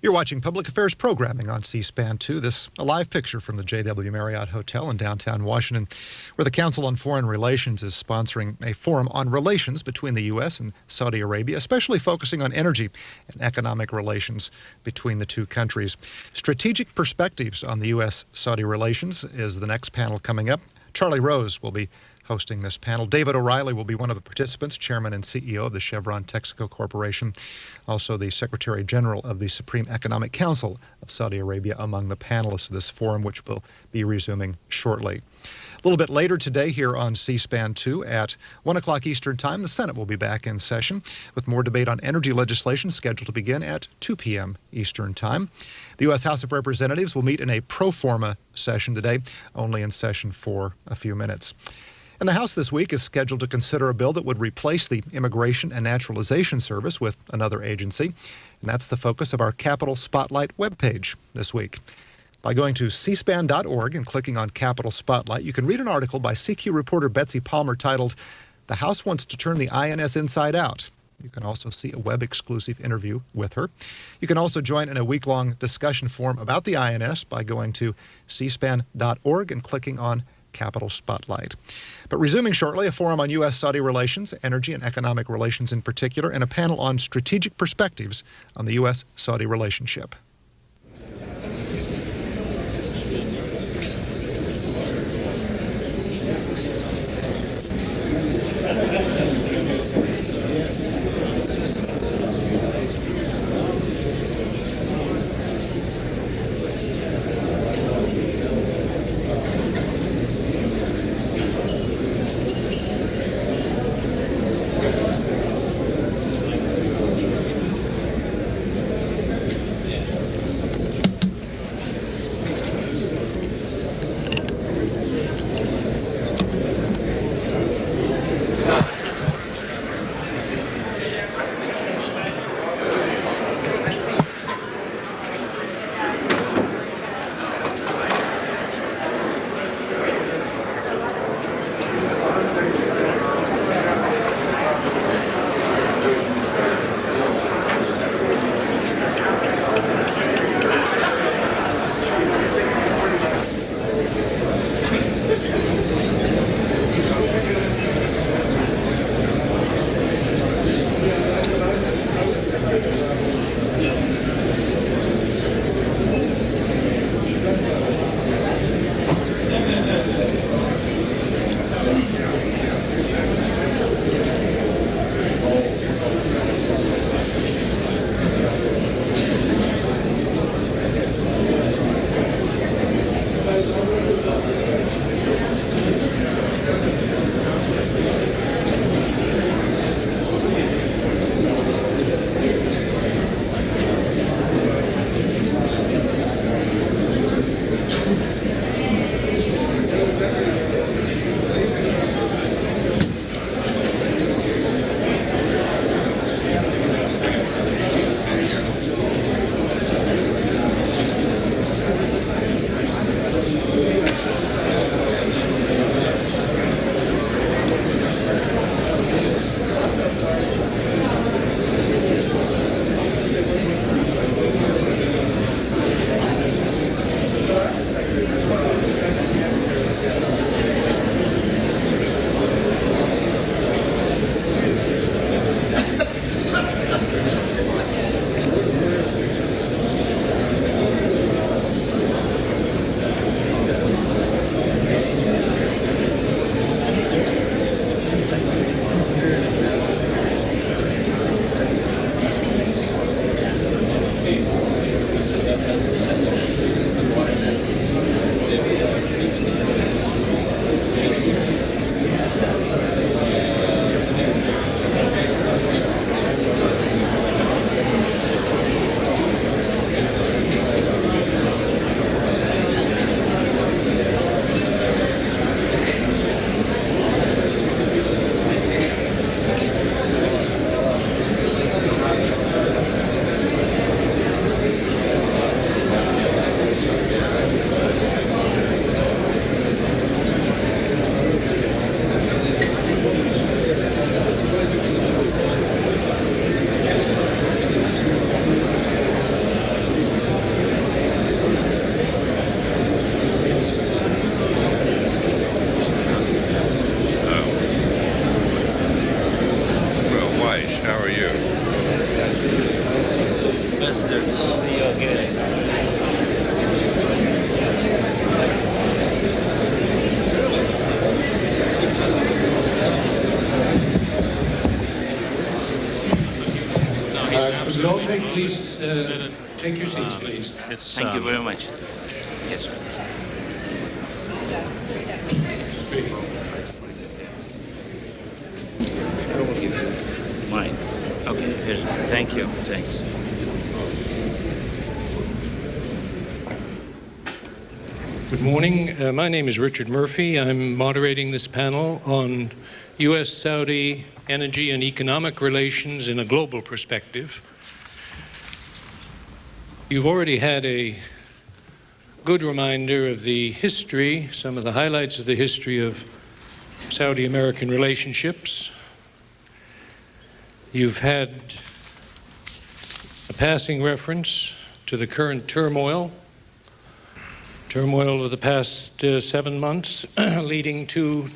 You're watching Public Affairs Programming on C-SPAN 2. This a live picture from the JW Marriott Hotel in downtown Washington, where the Council on Foreign Relations is sponsoring a forum on relations between the U.S. and Saudi Arabia, especially focusing on energy and economic relations between the two countries. Strategic Perspectives on the U.S. Saudi Relations is the next panel coming up. Charlie Rose will be hosting this panel. David O'Reilly will be one of the participants, chairman and CEO of the Chevron Texaco Corporation, also the Secretary General of the Supreme Economic Council of Saudi Arabia, among the panelists of this forum, which will be resuming shortly. A little bit later today here on C-SPAN 2 at 1 o'clock Eastern Time, the Senate will be back in session with more debate on energy legislation scheduled to begin at 2 p.m. Eastern Time. The U.S. House of Representatives will meet in a pro forma session today, only in session for a few minutes. And the House this week is scheduled to consider a bill that would replace the Immigration and Naturalization Service with another agency. And that's the focus of our Capitol Spotlight webpage this week. By going to cspan.org and clicking on Capitol Spotlight, you can read an article by CQ reporter Betsy Palmer titled, "The House Wants to Turn the INS Inside Out." You can also see a web-exclusive interview with her. You can also join in a week-long discussion forum about the INS by going to cspan.org and clicking on Capitol Spotlight. But resuming shortly, a forum on U.S. Saudi relations, energy and economic relations in particular, and a panel on strategic perspectives on the U.S. Saudi relationship. Ambassador. Good to see you again. Could you all please take your seats, please. Thank you very much. Yes. Mine. Okay. Here's. Thank you. Thanks. Good morning. My name is Richard Murphy. I'm moderating this panel on U.S. Saudi energy and economic relations in a global perspective. You've already had a good reminder of the history, some of the highlights of the history of Saudi-American relationships. You've had a passing reference to the current turmoil of the past 7 months, leading to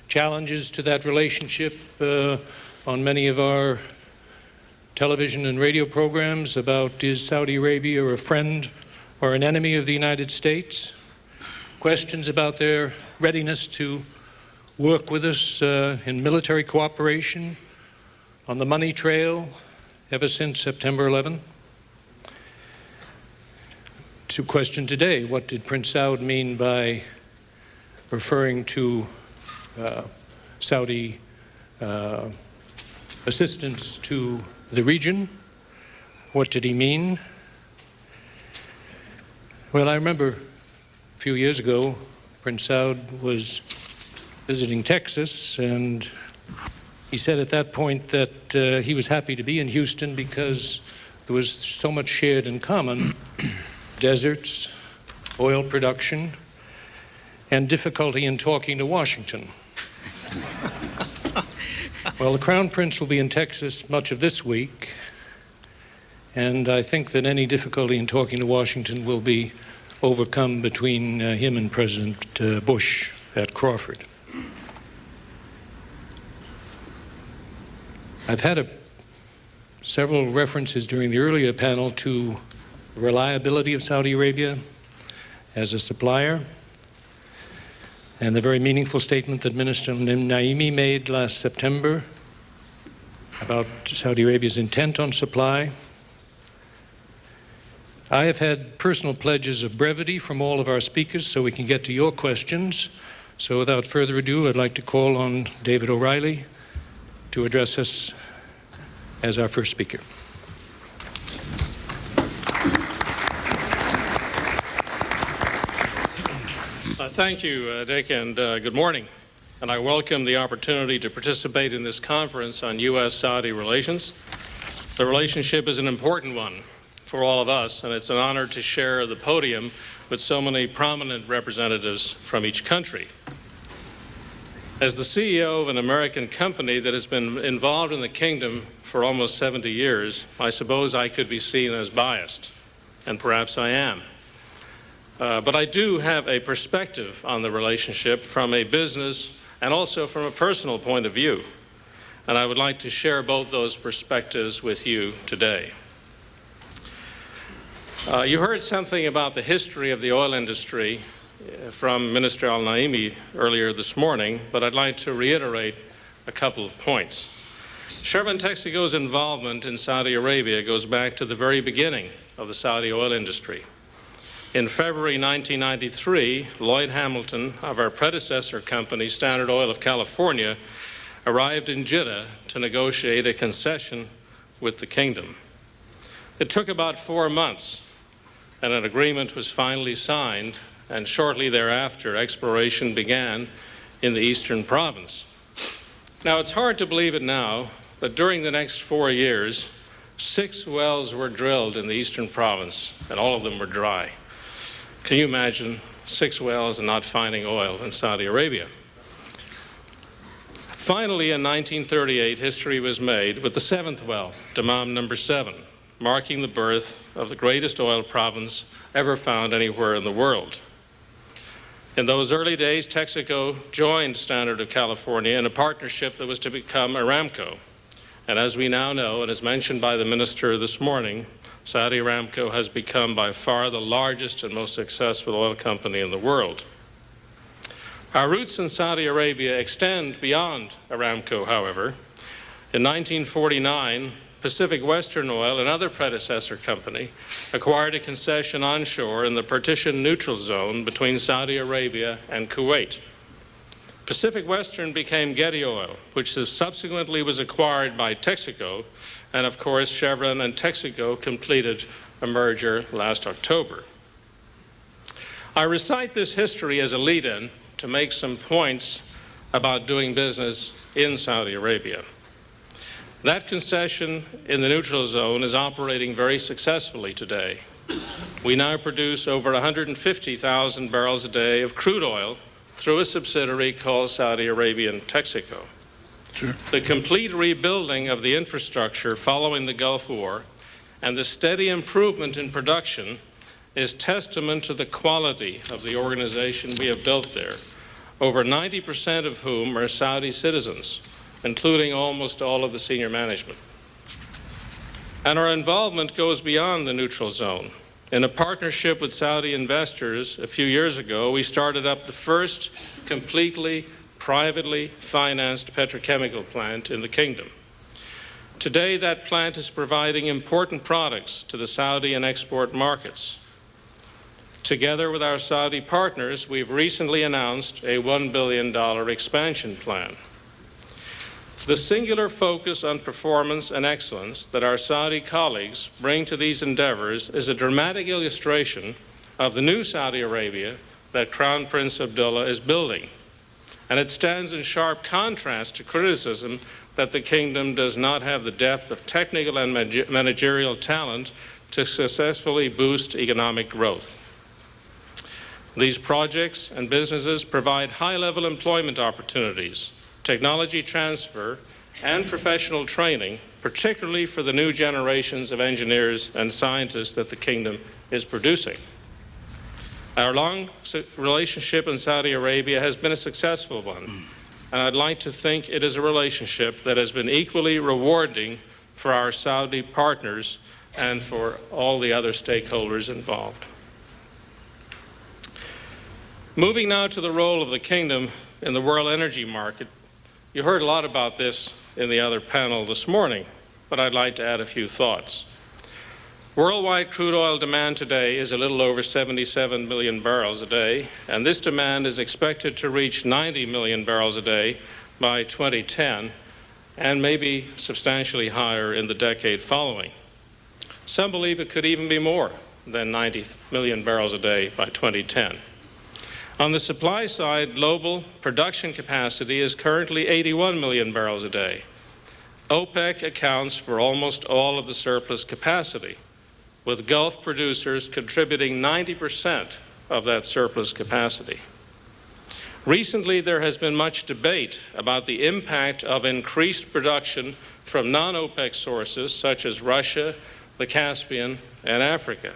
challenges to that relationship on many of our television and radio programs about, is Saudi Arabia a friend or an enemy of the United States? Questions about their readiness to work with us in military cooperation on the money trail ever since September 11. To question today, what did Prince Saud mean by referring to Saudi assistance to the region? What did he mean? Well, I remember a few years ago, Prince Saud was visiting Texas, and he said at that point that he was happy to be in Houston because there was so much shared in common: deserts, oil production, and difficulty in talking to Washington. Well, the Crown Prince will be in Texas much of this week, and I think that any difficulty in talking to Washington will be overcome between him and President Bush at Crawford. I've had several references during the earlier panel to the reliability of Saudi Arabia as a supplier, and the very meaningful statement that Minister Naimi made last September about Saudi Arabia's intent on supply. I have had personal pledges of brevity from all of our speakers so we can get to your questions. So without further ado, I'd like to call on David O'Reilly to address us as our first speaker. Thank you, Dick, and good morning. And I welcome the opportunity to participate in this conference on U.S. Saudi relations. The relationship is an important one for all of us, and it's an honor to share the podium with so many prominent representatives from each country. As the CEO of an American company that has been involved in the kingdom for almost 70 years, I suppose I could be seen as biased, and perhaps I am. But I do have a perspective on the relationship from a business and also from a personal point of view, and I would like to share both those perspectives with you today. You heard something about the history of the oil industry from Minister Al-Naimi earlier this morning, but I'd like to reiterate a couple of points. Chevron Texaco's involvement in Saudi Arabia goes back to the very beginning of the Saudi oil industry. In February 1993, Lloyd Hamilton of our predecessor company, Standard Oil of California, arrived in Jeddah to negotiate a concession with the kingdom. It took about 4 months, and an agreement was finally signed, and shortly thereafter, exploration began in the eastern province. Now, it's hard to believe it now, but during the next 4 years, 6 wells were drilled in the eastern province, and all of them were dry. Can you imagine 6 wells and not finding oil in Saudi Arabia? Finally, in 1938, history was made with the 7th well, Dammam number 7, marking the birth of the greatest oil province ever found anywhere in the world. In those early days, Texaco joined Standard of California in a partnership that was to become Aramco. And as we now know, and as mentioned by the minister this morning, Saudi Aramco has become by far the largest and most successful oil company in the world. Our roots in Saudi Arabia extend beyond Aramco, however. In 1949, Pacific Western Oil, another predecessor company, acquired a concession onshore in the partition neutral zone between Saudi Arabia and Kuwait. Pacific Western became Getty Oil, which subsequently was acquired by Texaco, and of course Chevron and Texaco completed a merger last October. I recite this history as a lead-in to make some points about doing business in Saudi Arabia. That concession in the neutral zone is operating very successfully today. We now produce over 150,000 barrels a day of crude oil through a subsidiary called Saudi Arabian Texaco. Sure. The complete rebuilding of the infrastructure following the Gulf War and the steady improvement in production is testament to the quality of the organization we have built there, over 90% of whom are Saudi citizens, including almost all of the senior management. And our involvement goes beyond the neutral zone. In a partnership with Saudi investors a few years ago, we started up the first completely privately financed petrochemical plant in the kingdom. Today, that plant is providing important products to the Saudi and export markets. Together with our Saudi partners, we've recently announced a $1 billion expansion plan. The singular focus on performance and excellence that our Saudi colleagues bring to these endeavors is a dramatic illustration of the new Saudi Arabia that Crown Prince Abdullah is building. And it stands in sharp contrast to criticism that the kingdom does not have the depth of technical and managerial talent to successfully boost economic growth. These projects and businesses provide high-level employment opportunities, technology transfer, and professional training, particularly for the new generations of engineers and scientists that the kingdom is producing. Our long relationship in Saudi Arabia has been a successful one, and I'd like to think it is a relationship that has been equally rewarding for our Saudi partners and for all the other stakeholders involved. Moving now to the role of the kingdom in the world energy market. You heard a lot about this in the other panel this morning, but I'd like to add a few thoughts. Worldwide crude oil demand today is a little over 77 million barrels a day, and this demand is expected to reach 90 million barrels a day by 2010, and maybe substantially higher in the decade following. Some believe it could even be more than 90 million barrels a day by 2010. On the supply side, global production capacity is currently 81 million barrels a day. OPEC accounts for almost all of the surplus capacity, with Gulf producers contributing 90% of that surplus capacity. Recently, there has been much debate about the impact of increased production from non-OPEC sources such as Russia, the Caspian, and Africa.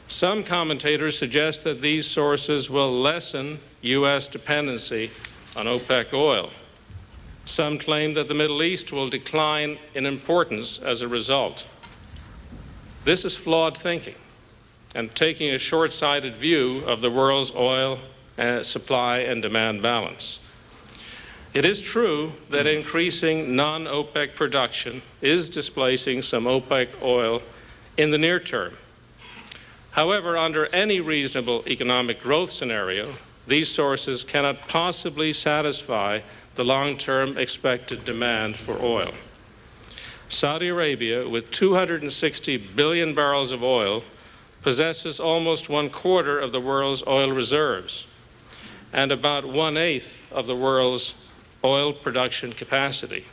Some commentators suggest that these sources will lessen U.S. dependency on OPEC oil. Some claim that the Middle East will decline in importance as a result. This is flawed thinking and taking a short-sighted view of the world's oil supply and demand balance. It is true that increasing non-OPEC production is displacing some OPEC oil in the near term. However, under any reasonable economic growth scenario, these sources cannot possibly satisfy the long-term expected demand for oil. Saudi Arabia, with 260 billion barrels of oil, possesses almost 1/4 of the world's oil reserves and about 1/8 of the world's oil production capacity.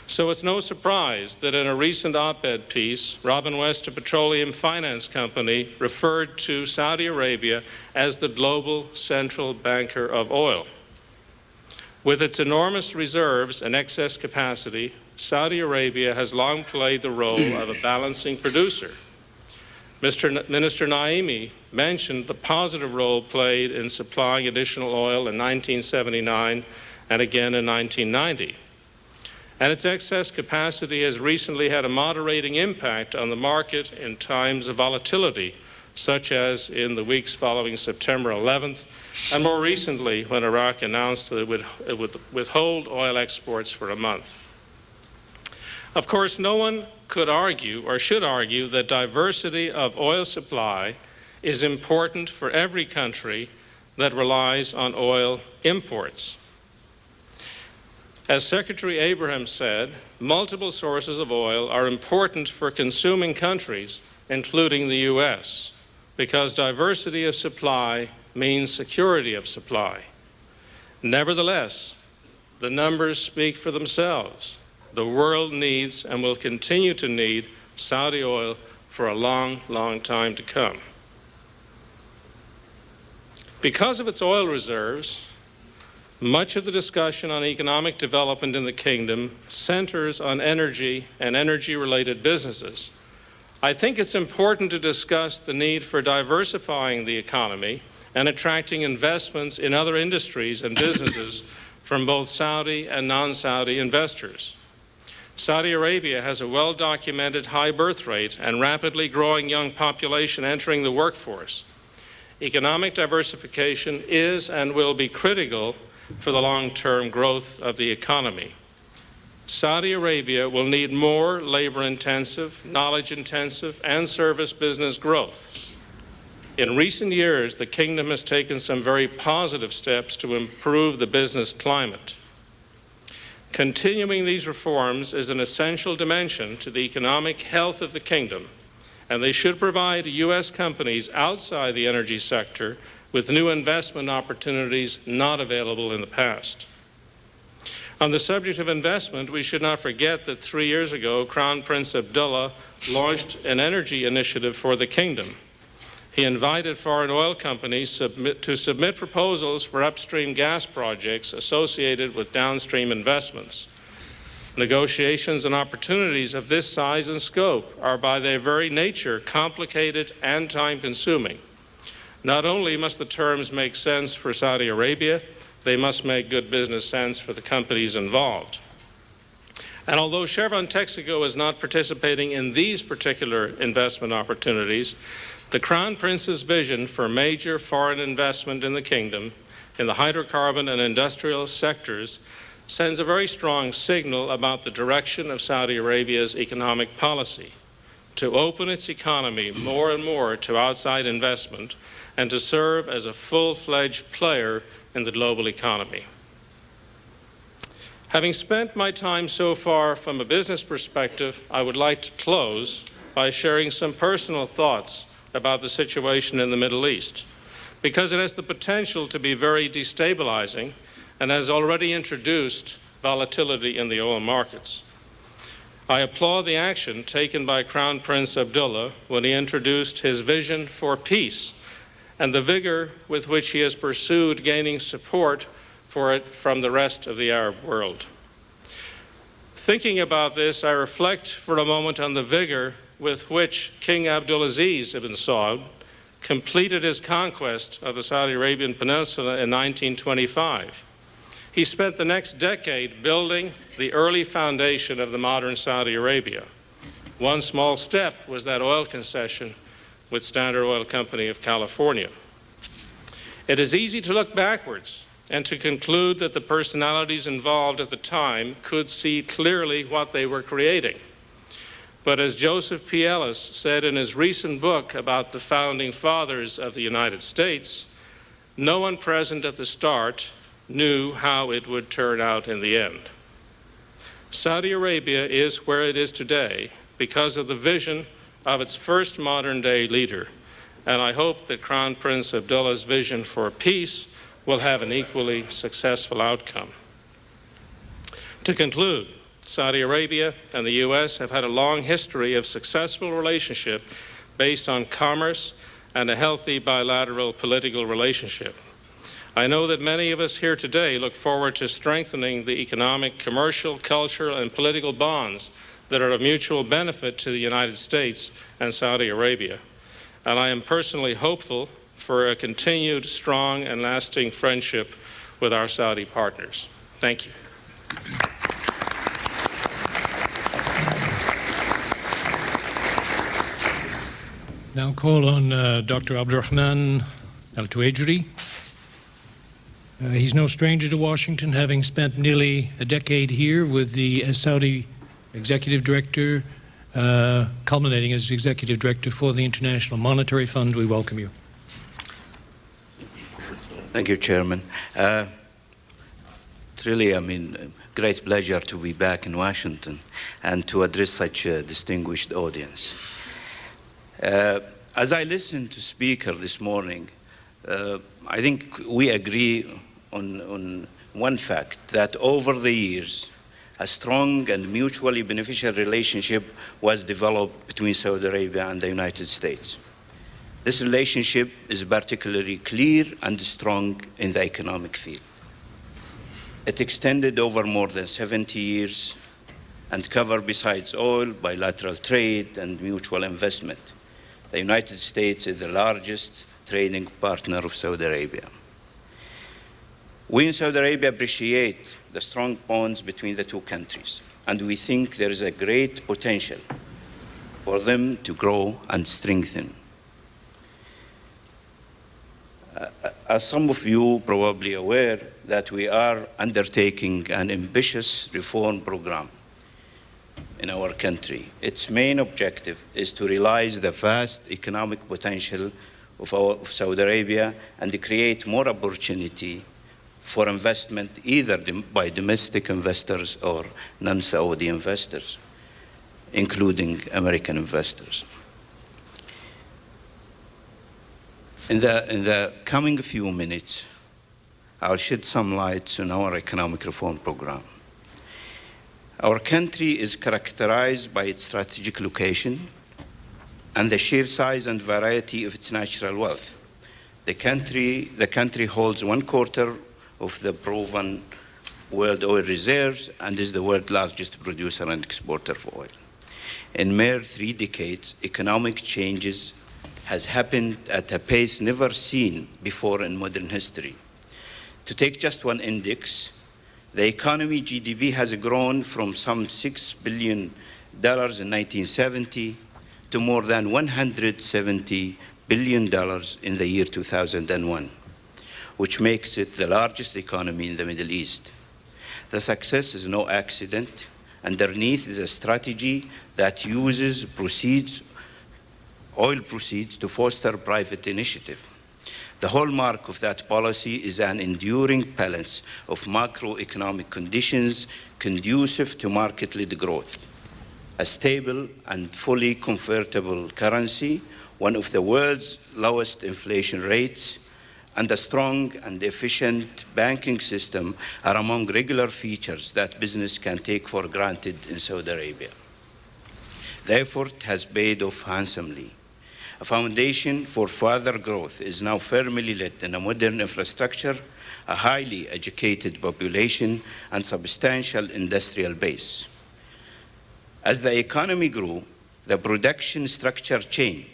So it's no surprise that in a recent op-ed piece, Robin West, a petroleum finance company, referred to Saudi Arabia as the global central banker of oil. With its enormous reserves and excess capacity, Saudi Arabia has long played the role of a balancing producer. Minister Naimi mentioned the positive role played in supplying additional oil in 1979 and again in 1990. and its excess capacity has recently had a moderating impact on the market in times of volatility, such as in the weeks following September 11th, and more recently when Iraq announced that it would withhold oil exports for a month. Of course, no one could argue or should argue that diversity of oil supply is important for every country that relies on oil imports. As Secretary Abraham said, multiple sources of oil are important for consuming countries, including the U.S., because diversity of supply means security of supply. Nevertheless, the numbers speak for themselves. The world needs and will continue to need Saudi oil for a long, long time to come. Because of its oil reserves, much of the discussion on economic development in the kingdom centers on energy and energy-related businesses. I think it's important to discuss the need for diversifying the economy and attracting investments in other industries and businesses from both Saudi and non-Saudi investors. Saudi Arabia has a well-documented high birth rate and rapidly growing young population entering the workforce. Economic diversification is and will be critical for the long-term growth of the economy. Saudi Arabia will need more labor-intensive, knowledge-intensive, and service business growth. In recent years, the kingdom has taken some very positive steps to improve the business climate. Continuing these reforms is an essential dimension to the economic health of the kingdom, and they should provide U.S. companies outside the energy sector with new investment opportunities not available in the past. On the subject of investment, we should not forget that 3 years ago, Crown Prince Abdullah launched an energy initiative for the kingdom. He invited foreign oil companies to submit proposals for upstream gas projects associated with downstream investments. Negotiations and opportunities of this size and scope are by their very nature complicated and time-consuming. Not only must the terms make sense for Saudi Arabia, they must make good business sense for the companies involved. And although Chevron Texaco is not participating in these particular investment opportunities, the Crown Prince's vision for major foreign investment in the kingdom in the hydrocarbon and industrial sectors sends a very strong signal about the direction of Saudi Arabia's economic policy, to open its economy more and more to outside investment and to serve as a full-fledged player in the global economy. Having spent my time so far from a business perspective, I would like to close by sharing some personal thoughts about the situation in the Middle East, because it has the potential to be very destabilizing and has already introduced volatility in the oil markets. I applaud the action taken by Crown Prince Abdullah when he introduced his vision for peace and the vigor with which he has pursued gaining support for it from the rest of the Arab world. Thinking about this, I reflect for a moment on the vigor with which King Abdulaziz ibn Saud completed his conquest of the Saudi Arabian Peninsula in 1925. He spent the next decade building the early foundation of the modern Saudi Arabia. One small step was that oil concession with Standard Oil Company of California. It is easy to look backwards and to conclude that the personalities involved at the time could see clearly what they were creating. But as Joseph P. Ellis said in his recent book about the founding fathers of the United States, no one present at the start knew how it would turn out in the end. Saudi Arabia is where it is today because of the vision of its first modern-day leader, and I hope that Crown Prince Abdullah's vision for peace will have an equally successful outcome. To conclude, Saudi Arabia and the U.S. have had a long history of successful relationship based on commerce and a healthy bilateral political relationship. I know that many of us here today look forward to strengthening the economic, commercial, cultural, and political bonds that are of mutual benefit to the United States and Saudi Arabia. And I am personally hopeful for a continued strong and lasting friendship with our Saudi partners. Thank you. Now call on Dr. Abdurrahman Al-Tuajri. He's no stranger to Washington, having spent nearly a decade here with the U.S Saudi Executive Director, culminating as Executive Director for the International Monetary Fund. We welcome you. Thank you, Chairman. It's really, great pleasure to be back in Washington and to address such a distinguished audience. As I listened to speaker this morning, I think we agree on one fact, that over the years, a strong and mutually beneficial relationship was developed between Saudi Arabia and the United States. This relationship is particularly clear and strong in the economic field. It extended over more than 70 years and covered, besides oil, bilateral trade and mutual investment. The United States is the largest trading partner of Saudi Arabia. We in Saudi Arabia appreciate the strong bonds between the two countries, and we think there is a great potential for them to grow and strengthen. As some of you probably aware, that we are undertaking an ambitious reform program in our country. Its main objective is to realize the vast economic potential of Saudi Arabia and to create more opportunity for investment, either by domestic investors or non-Saudi investors, including American investors. In the coming few minutes, I'll shed some light on our economic reform program. Our country is characterized by its strategic location and the sheer size and variety of its natural wealth. The country holds 1/4 of the proven world oil reserves and is the world's largest producer and exporter of oil. In mere 3 decades, economic changes has happened at a pace never seen before in modern history. To take just one index, the economy GDP has grown from some $6 billion in 1970 to more than $170 billion in the year 2001. Which makes it the largest economy in the Middle East. The success is no accident. Underneath is a strategy that uses oil proceeds to foster private initiative. The hallmark of that policy is an enduring balance of macroeconomic conditions conducive to market-led growth, a stable and fully convertible currency, one of the world's lowest inflation rates, and a strong and efficient banking system are among regular features that business can take for granted in Saudi Arabia. The effort has paid off handsomely. A foundation for further growth is now firmly laid in a modern infrastructure, a highly educated population, and substantial industrial base. As the economy grew, the production structure changed.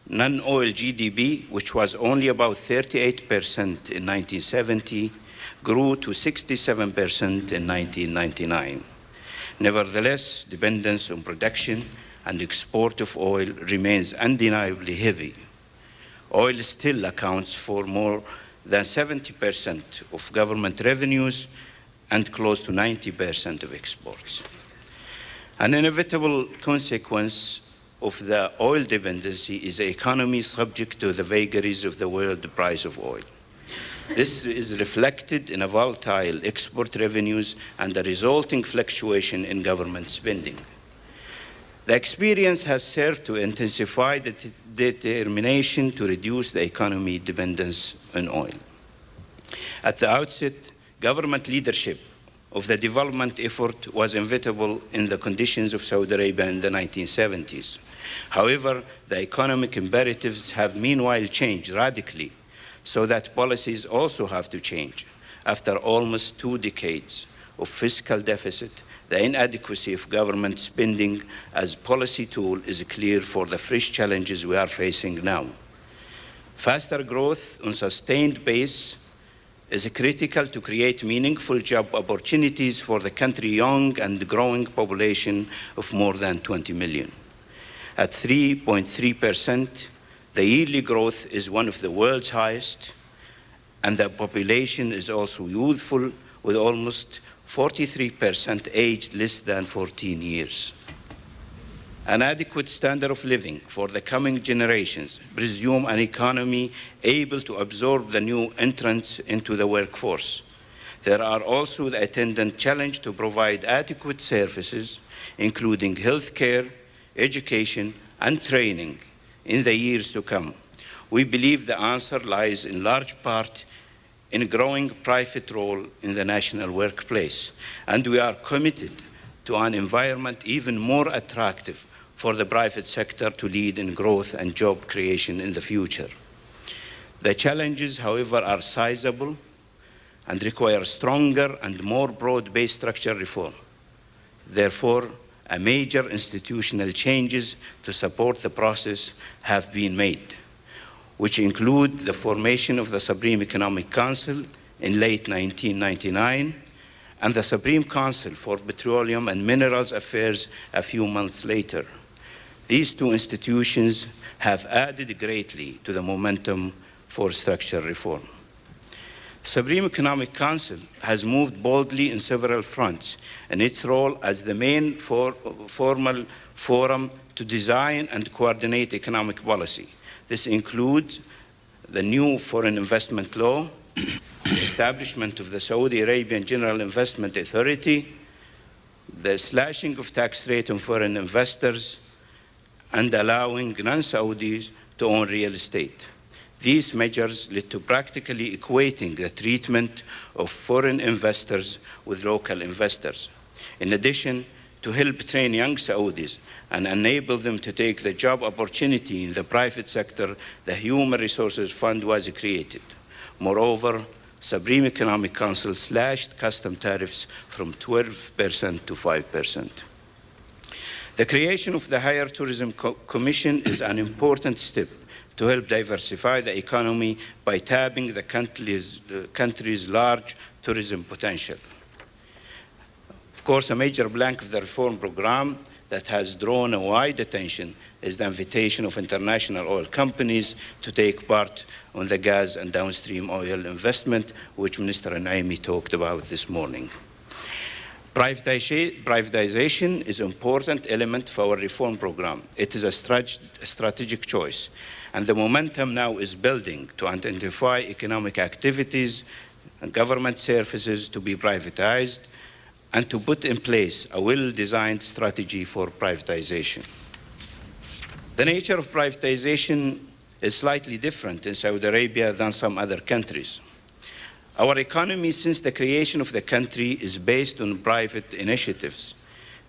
Non-oil GDP, which was only about 38% in 1970, grew to 67% in 1999. Nevertheless, dependence on production and export of oil remains undeniably heavy. Oil still accounts for more than 70% of government revenues and close to 90% of exports. An inevitable consequence of the oil dependency is the economy subject to the vagaries of the world price of oil. This is reflected in a volatile export revenues and the resulting fluctuation in government spending. The experience has served to intensify the determination to reduce the economy dependence on oil. At the outset, government leadership of the development effort was inevitable in the conditions of Saudi Arabia in the 1970s. However, the economic imperatives have meanwhile changed radically, so that policies also have to change. After almost 2 decades of fiscal deficit, the inadequacy of government spending as policy tool is clear for the fresh challenges we are facing now. Faster growth on sustained base is critical to create meaningful job opportunities for the country's young and growing population of more than 20 million. At 3.3%, the yearly growth is one of the world's highest, and the population is also youthful, with almost 43% aged less than 14 years. An adequate standard of living for the coming generations presume an economy able to absorb the new entrants into the workforce. There are also the attendant challenge to provide adequate services, including health care, education, and training in the years to come. We believe the answer lies in large part in a growing private role in the national workplace, and we are committed to an environment even more attractive for the private sector to lead in growth and job creation in the future. The challenges, however, are sizable and require stronger and more broad-based structural reform. Therefore, a major institutional changes to support the process have been made, which include the formation of the Supreme Economic Council in late 1999 and the Supreme Council for Petroleum and Minerals Affairs a few months later. These two institutions have added greatly to the momentum for structural reform. Supreme Economic Council has moved boldly in several fronts in its role as the main formal forum to design and coordinate economic policy. This includes the new foreign investment law, the establishment of the Saudi Arabian General Investment Authority, the slashing of tax rate on foreign investors, and allowing non-Saudis to own real estate. These measures led to practically equating the treatment of foreign investors with local investors. In addition, to help train young Saudis and enable them to take the job opportunity in the private sector, the Human Resources Fund was created. Moreover, Supreme Economic Council slashed custom tariffs from 12% to 5%. The creation of the Higher Tourism Commission is an important step to help diversify the economy by tapping the country's large tourism potential. Of course, a major plank of the reform program that has drawn a wide attention is the invitation of international oil companies to take part on the gas and downstream oil investment, which Minister Naimi talked about this morning. Privatization is an important element of our reform program. It is a strategic choice, and the momentum now is building to identify economic activities and government services to be privatized and to put in place a well-designed strategy for privatization. The nature of privatization is slightly different in Saudi Arabia than some other countries. Our economy, since the creation of the country, is based on private initiatives.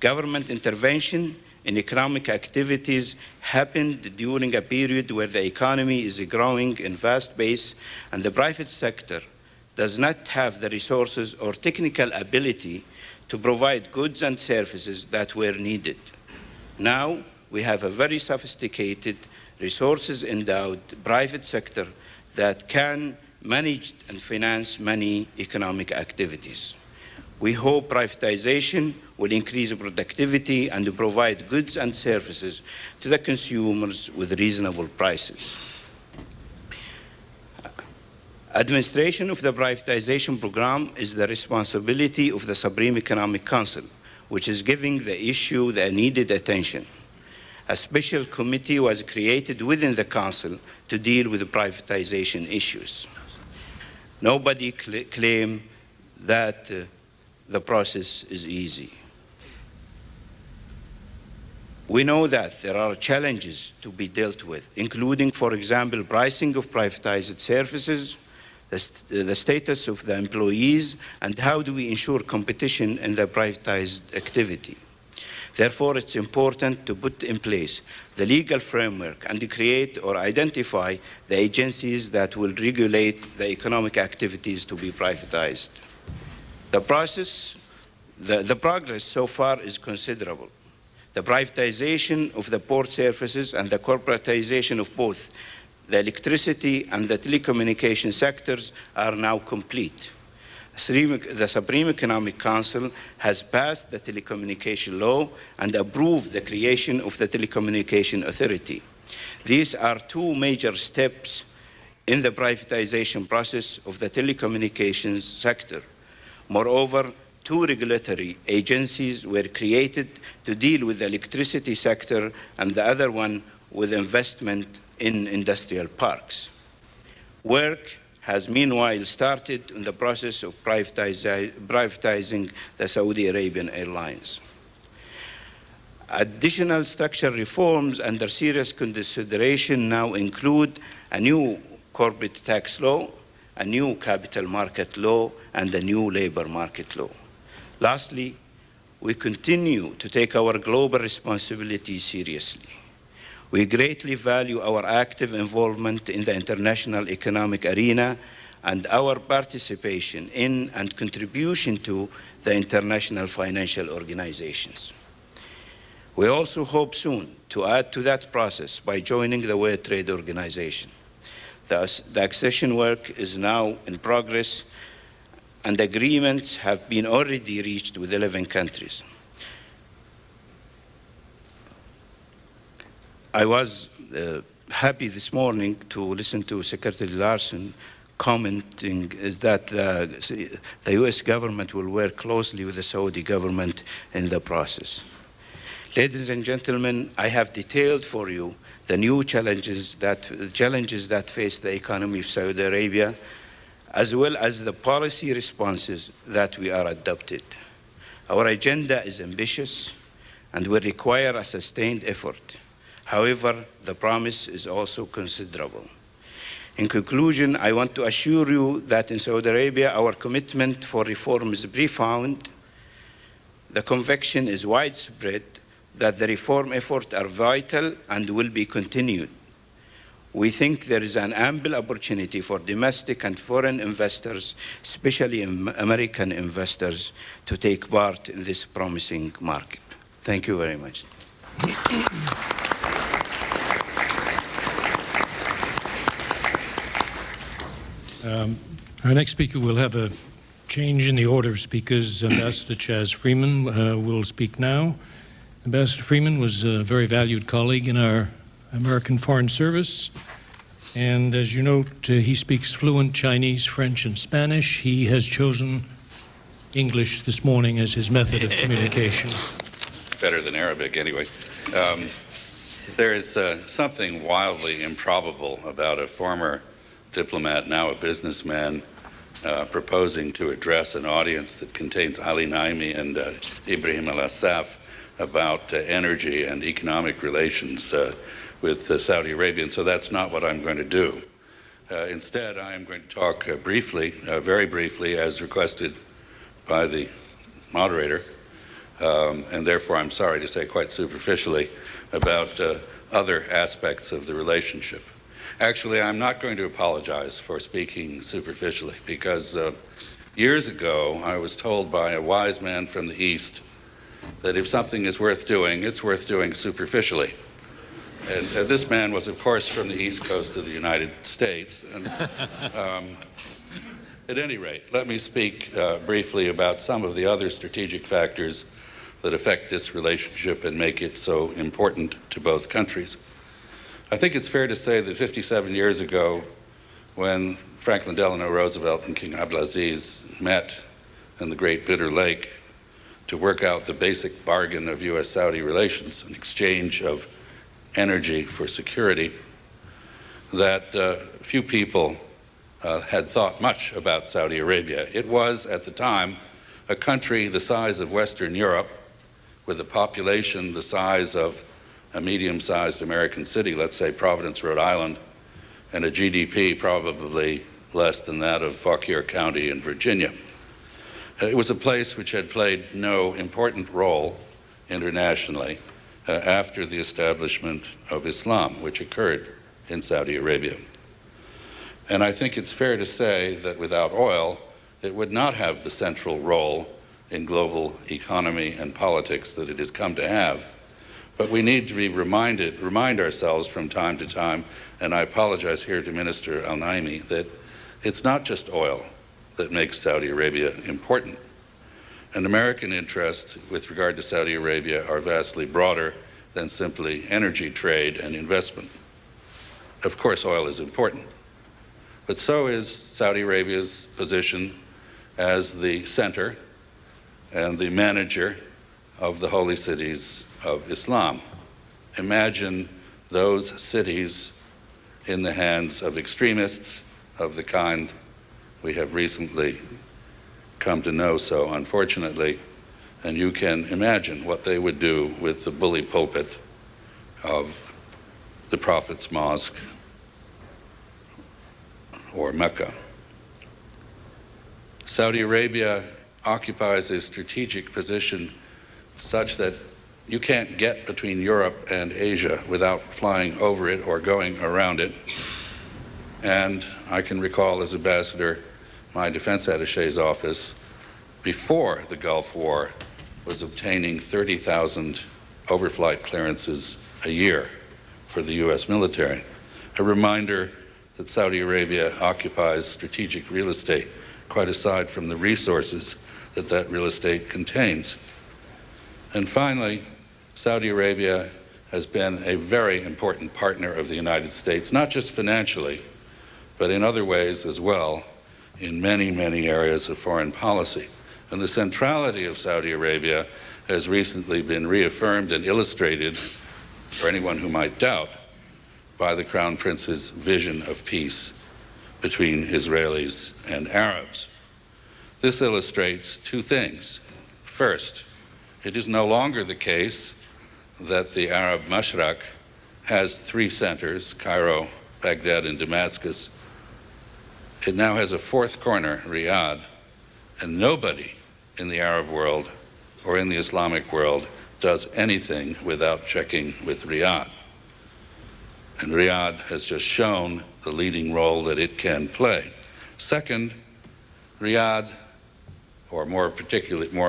Government intervention in economic activities happened during a period where the economy is growing in vast base and the private sector does not have the resources or technical ability to provide goods and services that were needed. Now, we have a very sophisticated, resources-endowed private sector that can manage and finance many economic activities. We hope privatization will increase productivity and provide goods and services to the consumers with reasonable prices. Administration of the privatization program is the responsibility of the Supreme Economic Council, which is giving the issue the needed attention. A special committee was created within the Council to deal with the privatization issues. Nobody claims that the process is easy. We know that there are challenges to be dealt with, including, for example, pricing of privatized services, the status of the employees, and how do we ensure competition in the privatized activity. Therefore, it's important to put in place the legal framework and create or identify the agencies that will regulate the economic activities to be privatized. The progress so far is considerable. The privatization of the port services and the corporatization of both the electricity and the telecommunication sectors are now complete. The Supreme Economic Council has passed the telecommunication law and approved the creation of the Telecommunication Authority. These are two major steps in the privatization process of the telecommunications sector. Moreover, two regulatory agencies were created to deal with the electricity sector and the other one with investment in industrial parks. Work has meanwhile started in the process of privatizing the Saudi Arabian Airlines. Additional structural reforms under serious consideration now include a new corporate tax law, a new capital market law, and a new labor market law. Lastly, we continue to take our global responsibility seriously. We greatly value our active involvement in the international economic arena and our participation in and contribution to the international financial organizations. We also hope soon to add to that process by joining the World Trade Organization. The accession work is now in progress, and agreements have been already reached with 11 countries. I was happy this morning to listen to Secretary Larson commenting is that the U.S. government will work closely with the Saudi government in the process. Ladies and gentlemen, I have detailed for you the new challenges that face the economy of Saudi Arabia, as well as the policy responses that we are adopted. Our agenda is ambitious and will require a sustained effort. However, the promise is also considerable. In conclusion, I want to assure you that in Saudi Arabia, our commitment for reform is profound. The conviction is widespread that the reform efforts are vital and will be continued. We think there is an ample opportunity for domestic and foreign investors, especially American investors, to take part in this promising market. Thank you very much. Our next speaker will have a change in the order of speakers. Ambassador Chaz Freeman will speak now. Ambassador Freeman was a very valued colleague in our American Foreign Service, and as you note, he speaks fluent Chinese, French, and Spanish. He has chosen English this morning as his method of communication. Better than Arabic, anyway. There is something wildly improbable about a former diplomat, now a businessman, proposing to address an audience that contains Ali Naimi and Ibrahim Al-Assaf about energy and economic relations with Saudi Arabia, and so that's not what I'm going to do. Instead, I am going to talk briefly, very briefly, as requested by the moderator, and therefore I'm sorry to say quite superficially, about other aspects of the relationship. Actually, I'm not going to apologize for speaking superficially, because years ago I was told by a wise man from the East that if something is worth doing, it's worth doing superficially. And this man was, of course, from the East Coast of the United States. And, at any rate, let me speak briefly about some of the other strategic factors that affect this relationship and make it so important to both countries. I think it's fair to say that 57 years ago, when Franklin Delano Roosevelt and King Abdulaziz met in the Great Bitter Lake to work out the basic bargain of U.S. Saudi relations, an exchange of energy for security, that few people had thought much about Saudi Arabia. It was, at the time, a country the size of Western Europe, with a population the size of a medium-sized American city, let's say Providence, Rhode Island, and a GDP probably less than that of Fauquier County in Virginia. It was a place which had played no important role internationally after the establishment of Islam, which occurred in Saudi Arabia. And I think it's fair to say that without oil, it would not have the central role in global economy and politics that it has come to have. But we need to be remind ourselves from time to time, and I apologize here to Minister Al-Naimi, that it's not just oil that makes Saudi Arabia important. And American interests with regard to Saudi Arabia are vastly broader than simply energy trade and investment. Of course, oil is important, but so is Saudi Arabia's position as the center and the manager of the holy cities of Islam. Imagine those cities in the hands of extremists of the kind we have recently come to know so unfortunately, and you can imagine what they would do with the bully pulpit of the Prophet's Mosque or Mecca. Saudi Arabia occupies a strategic position such that you can't get between Europe and Asia without flying over it or going around it. And I can recall as ambassador, my defense attaché's office, before the Gulf War, was obtaining 30,000 overflight clearances a year for the U.S. military. A reminder that Saudi Arabia occupies strategic real estate, quite aside from the resources that that real estate contains. And finally, Saudi Arabia has been a very important partner of the United States, not just financially, but in other ways as well, in many, many areas of foreign policy. And the centrality of Saudi Arabia has recently been reaffirmed and illustrated, for anyone who might doubt, by the Crown Prince's vision of peace between Israelis and Arabs. This illustrates two things. First, it is no longer the case that the Arab Mashriq has three centers, Cairo, Baghdad, and Damascus. It now has a fourth corner, Riyadh, and nobody in the Arab world or in the Islamic world does anything without checking with Riyadh. And Riyadh has just shown the leading role that it can play. Second, Riyadh, or more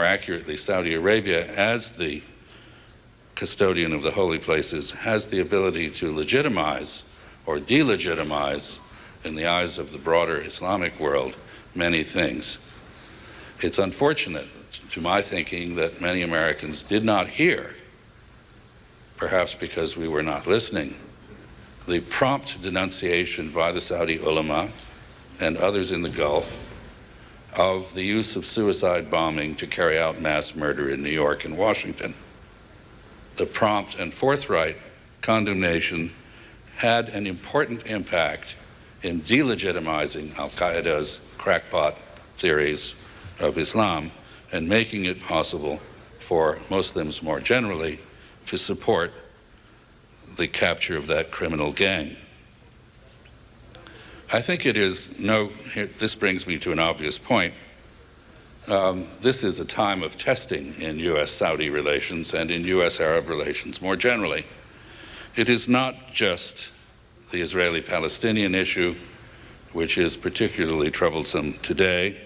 accurately, Saudi Arabia, as the custodian of the holy places, has the ability to legitimize or delegitimize, in the eyes of the broader Islamic world, many things. It's unfortunate, to my thinking, that many Americans did not hear, perhaps because we were not listening, the prompt denunciation by the Saudi ulama and others in the Gulf of the use of suicide bombing to carry out mass murder in New York and Washington. The prompt and forthright condemnation had an important impact in delegitimizing al-Qaeda's crackpot theories of Islam and making it possible for Muslims more generally to support the capture of that criminal gang. I think it is this brings me to an obvious point. This is a time of testing in U.S. Saudi relations and in U.S. Arab relations more generally. It is not just the Israeli-Palestinian issue, which is particularly troublesome today.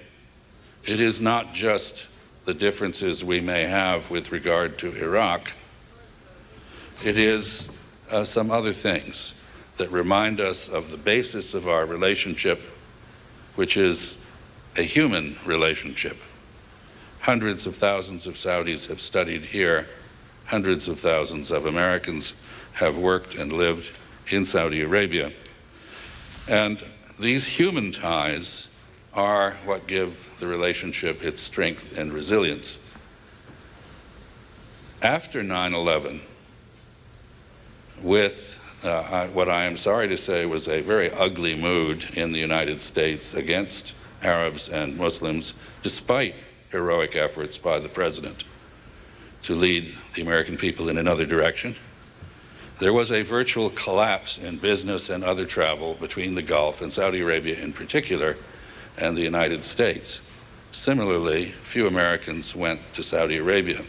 It is not just the differences we may have with regard to Iraq. It is some other things that remind us of the basis of our relationship, which is a human relationship. Hundreds of thousands of Saudis have studied here. Hundreds of thousands of Americans have worked and lived in Saudi Arabia. And these human ties are what give the relationship its strength and resilience. After 9/11, with what I am sorry to say was a very ugly mood in the United States against Arabs and Muslims, despite heroic efforts by the president to lead the American people in another direction, there was a virtual collapse in business and other travel between the Gulf and Saudi Arabia in particular and the United States. Similarly, few Americans went to Saudi Arabia.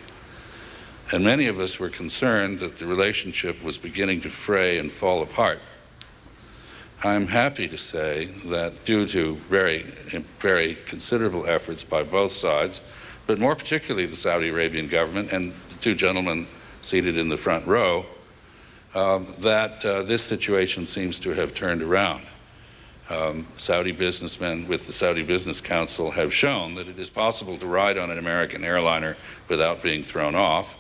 And many of us were concerned that the relationship was beginning to fray and fall apart. I'm happy to say that due to very considerable efforts by both sides, but more particularly the Saudi Arabian government and the two gentlemen seated in the front row, that this situation seems to have turned around. Saudi businessmen with the Saudi Business Council have shown that it is possible to ride on an American airliner without being thrown off,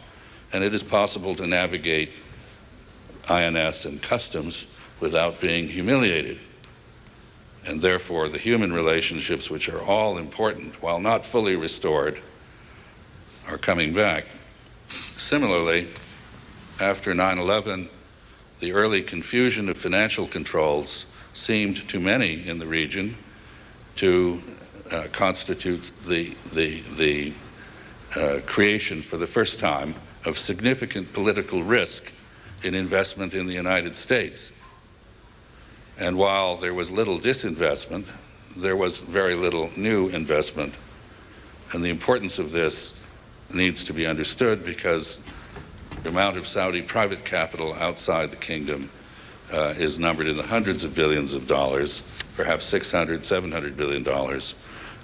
and it is possible to navigate INS and customs without being humiliated. And therefore, the human relationships, which are all important, while not fully restored, are coming back. Similarly, after 9/11, the early confusion of financial controls seemed to many in the region to constitute the creation for the first time of significant political risk in investment in the United States. And while there was little disinvestment, there was very little new investment. And the importance of this needs to be understood because the amount of Saudi private capital outside the kingdom is numbered in the hundreds of billions of dollars, perhaps $600, $700 billion,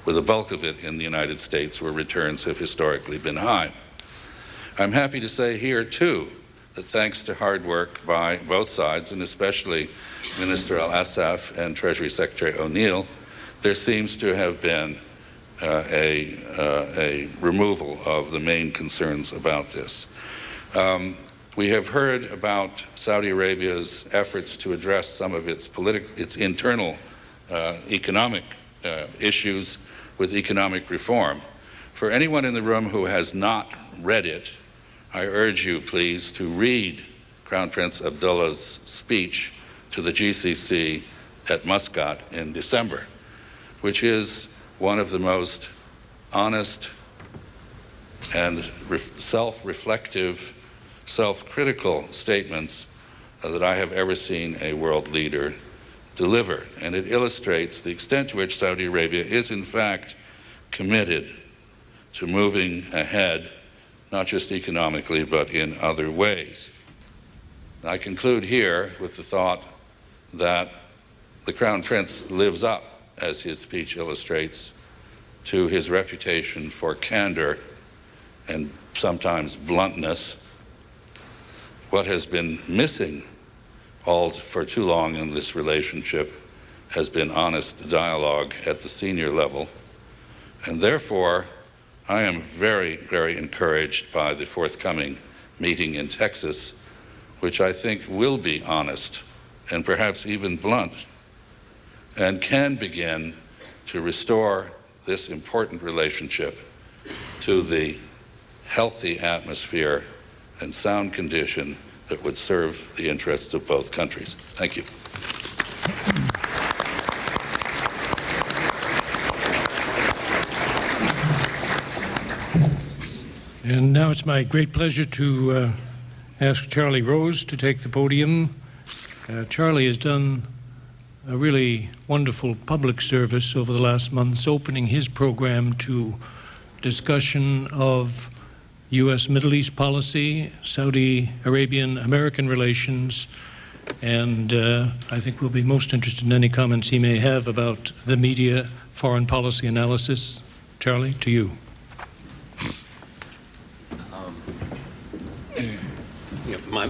with the bulk of it in the United States where returns have historically been high. I'm happy to say here, too, that thanks to hard work by both sides, and especially Minister Al-Assaf and Treasury Secretary O'Neill, there seems to have been a removal of the main concerns about this. We have heard about Saudi Arabia's efforts to address some of its internal economic issues with economic reform. For anyone in the room who has not read it, I urge you, please, to read Crown Prince Abdullah's speech to the GCC at Muscat in December, which is one of the most honest and self-reflective, self-critical statements that I have ever seen a world leader deliver. And it illustrates the extent to which Saudi Arabia is, in fact, committed to moving ahead, not just economically, but in other ways. I conclude here with the thought that the Crown Prince lives up, as his speech illustrates, to his reputation for candor and sometimes bluntness. What has been missing all for too long in this relationship has been honest dialogue at the senior level. And therefore, I am very, very encouraged by the forthcoming meeting in Texas, which I think will be honest and perhaps even blunt, and can begin to restore this important relationship to the healthy atmosphere and sound condition that would serve the interests of both countries. Thank you. And now it's my great pleasure to ask Charlie Rose to take the podium. Charlie has done a really wonderful public service over the last months, opening his program to discussion of U.S. Middle East policy, Saudi Arabian-American relations, and I think we'll be most interested in any comments he may have about the media foreign policy analysis. Charlie, to you.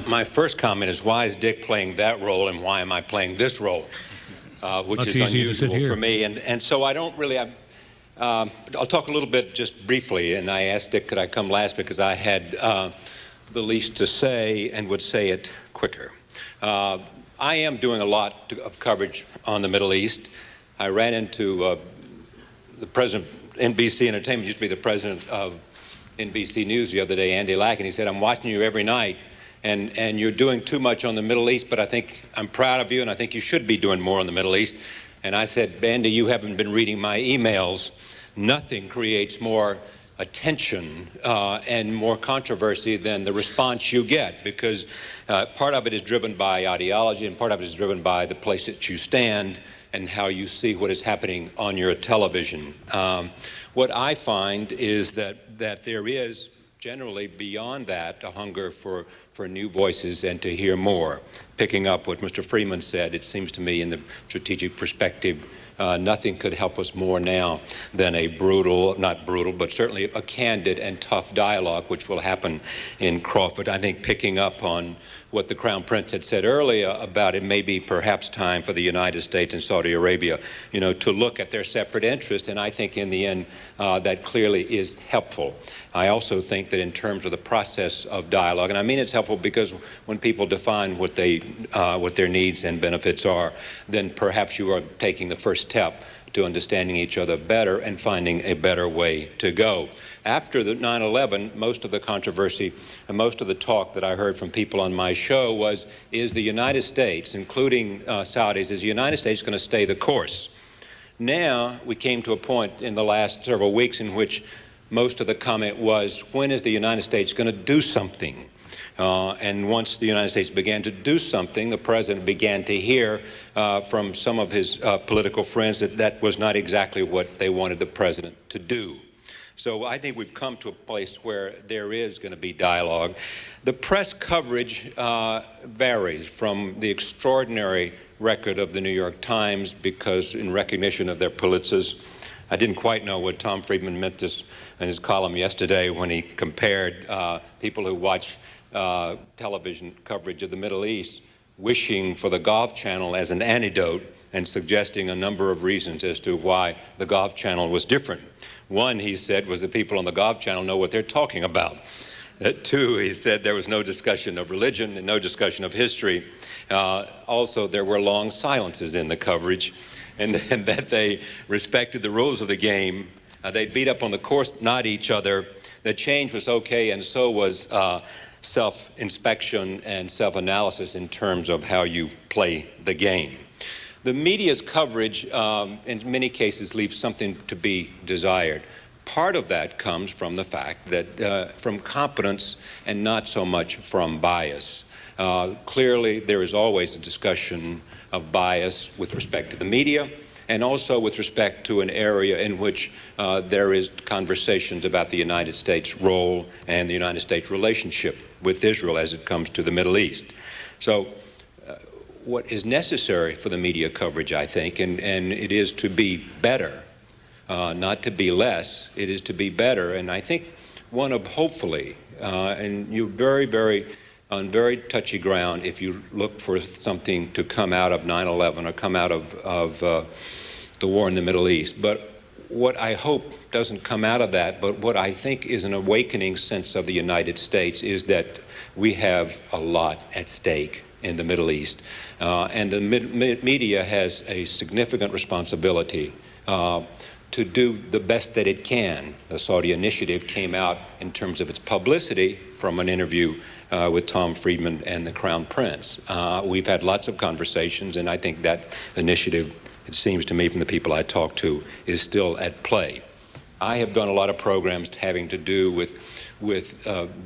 My first comment is, why is Dick playing that role and why am I playing this role, which is unusual for me. And so I don't really, I'll talk a little bit just briefly, and I asked Dick could I come last because I had the least to say and would say it quicker. I am doing a lot of coverage on the Middle East. I ran into the president of NBC Entertainment, used to be the president of NBC News the other day, Andy Lack, and he said, I'm watching you every night. And you're doing too much on the Middle East, but I think I'm proud of you, and I think you should be doing more on the Middle East. And I said, Andy, you haven't been reading my emails. Nothing creates more attention and more controversy than the response you get, because part of it is driven by ideology, and part of it is driven by the place that you stand and how you see what is happening on your television. What I find is that there is generally beyond that a hunger for new voices and to hear more. Picking up what Mr. Freeman said, it seems to me in the strategic perspective Nothing could help us more now than a brutal, not brutal, but certainly a candid and tough dialogue, which will happen in Crawford. I think picking up on what the Crown Prince had said earlier about it may be perhaps time for the United States and Saudi Arabia, to look at their separate interests, and I think in the end that clearly is helpful. I also think that in terms of the process of dialogue, and I mean it's helpful because when people define what their needs and benefits are, then perhaps you are taking the first step to understanding each other better and finding a better way to go. After the 9/11, most of the controversy and most of the talk that I heard from people on my show was, is the United States, including Saudis, is the United States going to stay the course? Now we came to a point in the last several weeks in which most of the comment was, when is the United States going to do something? And once the United States began to do something, the president began to hear from some of his political friends that that was not exactly what they wanted the president to do. So I think we've come to a place where there is going to be dialogue. The press coverage varies from the extraordinary record of the New York Times, because in recognition of their Pulitzers, I didn't quite know what Tom Friedman meant this in his column yesterday when he compared people who watch television coverage of the Middle East wishing for the Golf Channel as an antidote and suggesting a number of reasons as to why the Golf Channel was different. One, he said, was that people on the Golf Channel know what they're talking about. Two, he said there was no discussion of religion and no discussion of history. Also, there were long silences in the coverage, and that they respected the rules of the game. They beat up on the course, not each other. The change was okay, and so was self-inspection and self-analysis in terms of how you play the game. The media's coverage, in many cases, leaves something to be desired. Part of that comes from the fact that from competence and not so much from bias. Clearly, there is always a discussion of bias with respect to the media, and also with respect to an area in which there is conversations about the United States' role and the United States' relationship with Israel as it comes to the Middle East. So what is necessary for the media coverage, I think, and it is to be better, not to be less, it is to be better. And I think one of, hopefully, and you're on very touchy ground if you look for something to come out of 9/11 or come out of the war in the Middle East. But what I hope doesn't come out of that, but what I think is an awakening sense of the United States, is that we have a lot at stake in the Middle East. And the media has a significant responsibility to do the best that it can. The Saudi initiative came out in terms of its publicity from an interview with Tom Friedman and the Crown Prince. We've had lots of conversations, and I think that initiative, it seems to me from the people I talk to, is still at play. I have done a lot of programs having to do with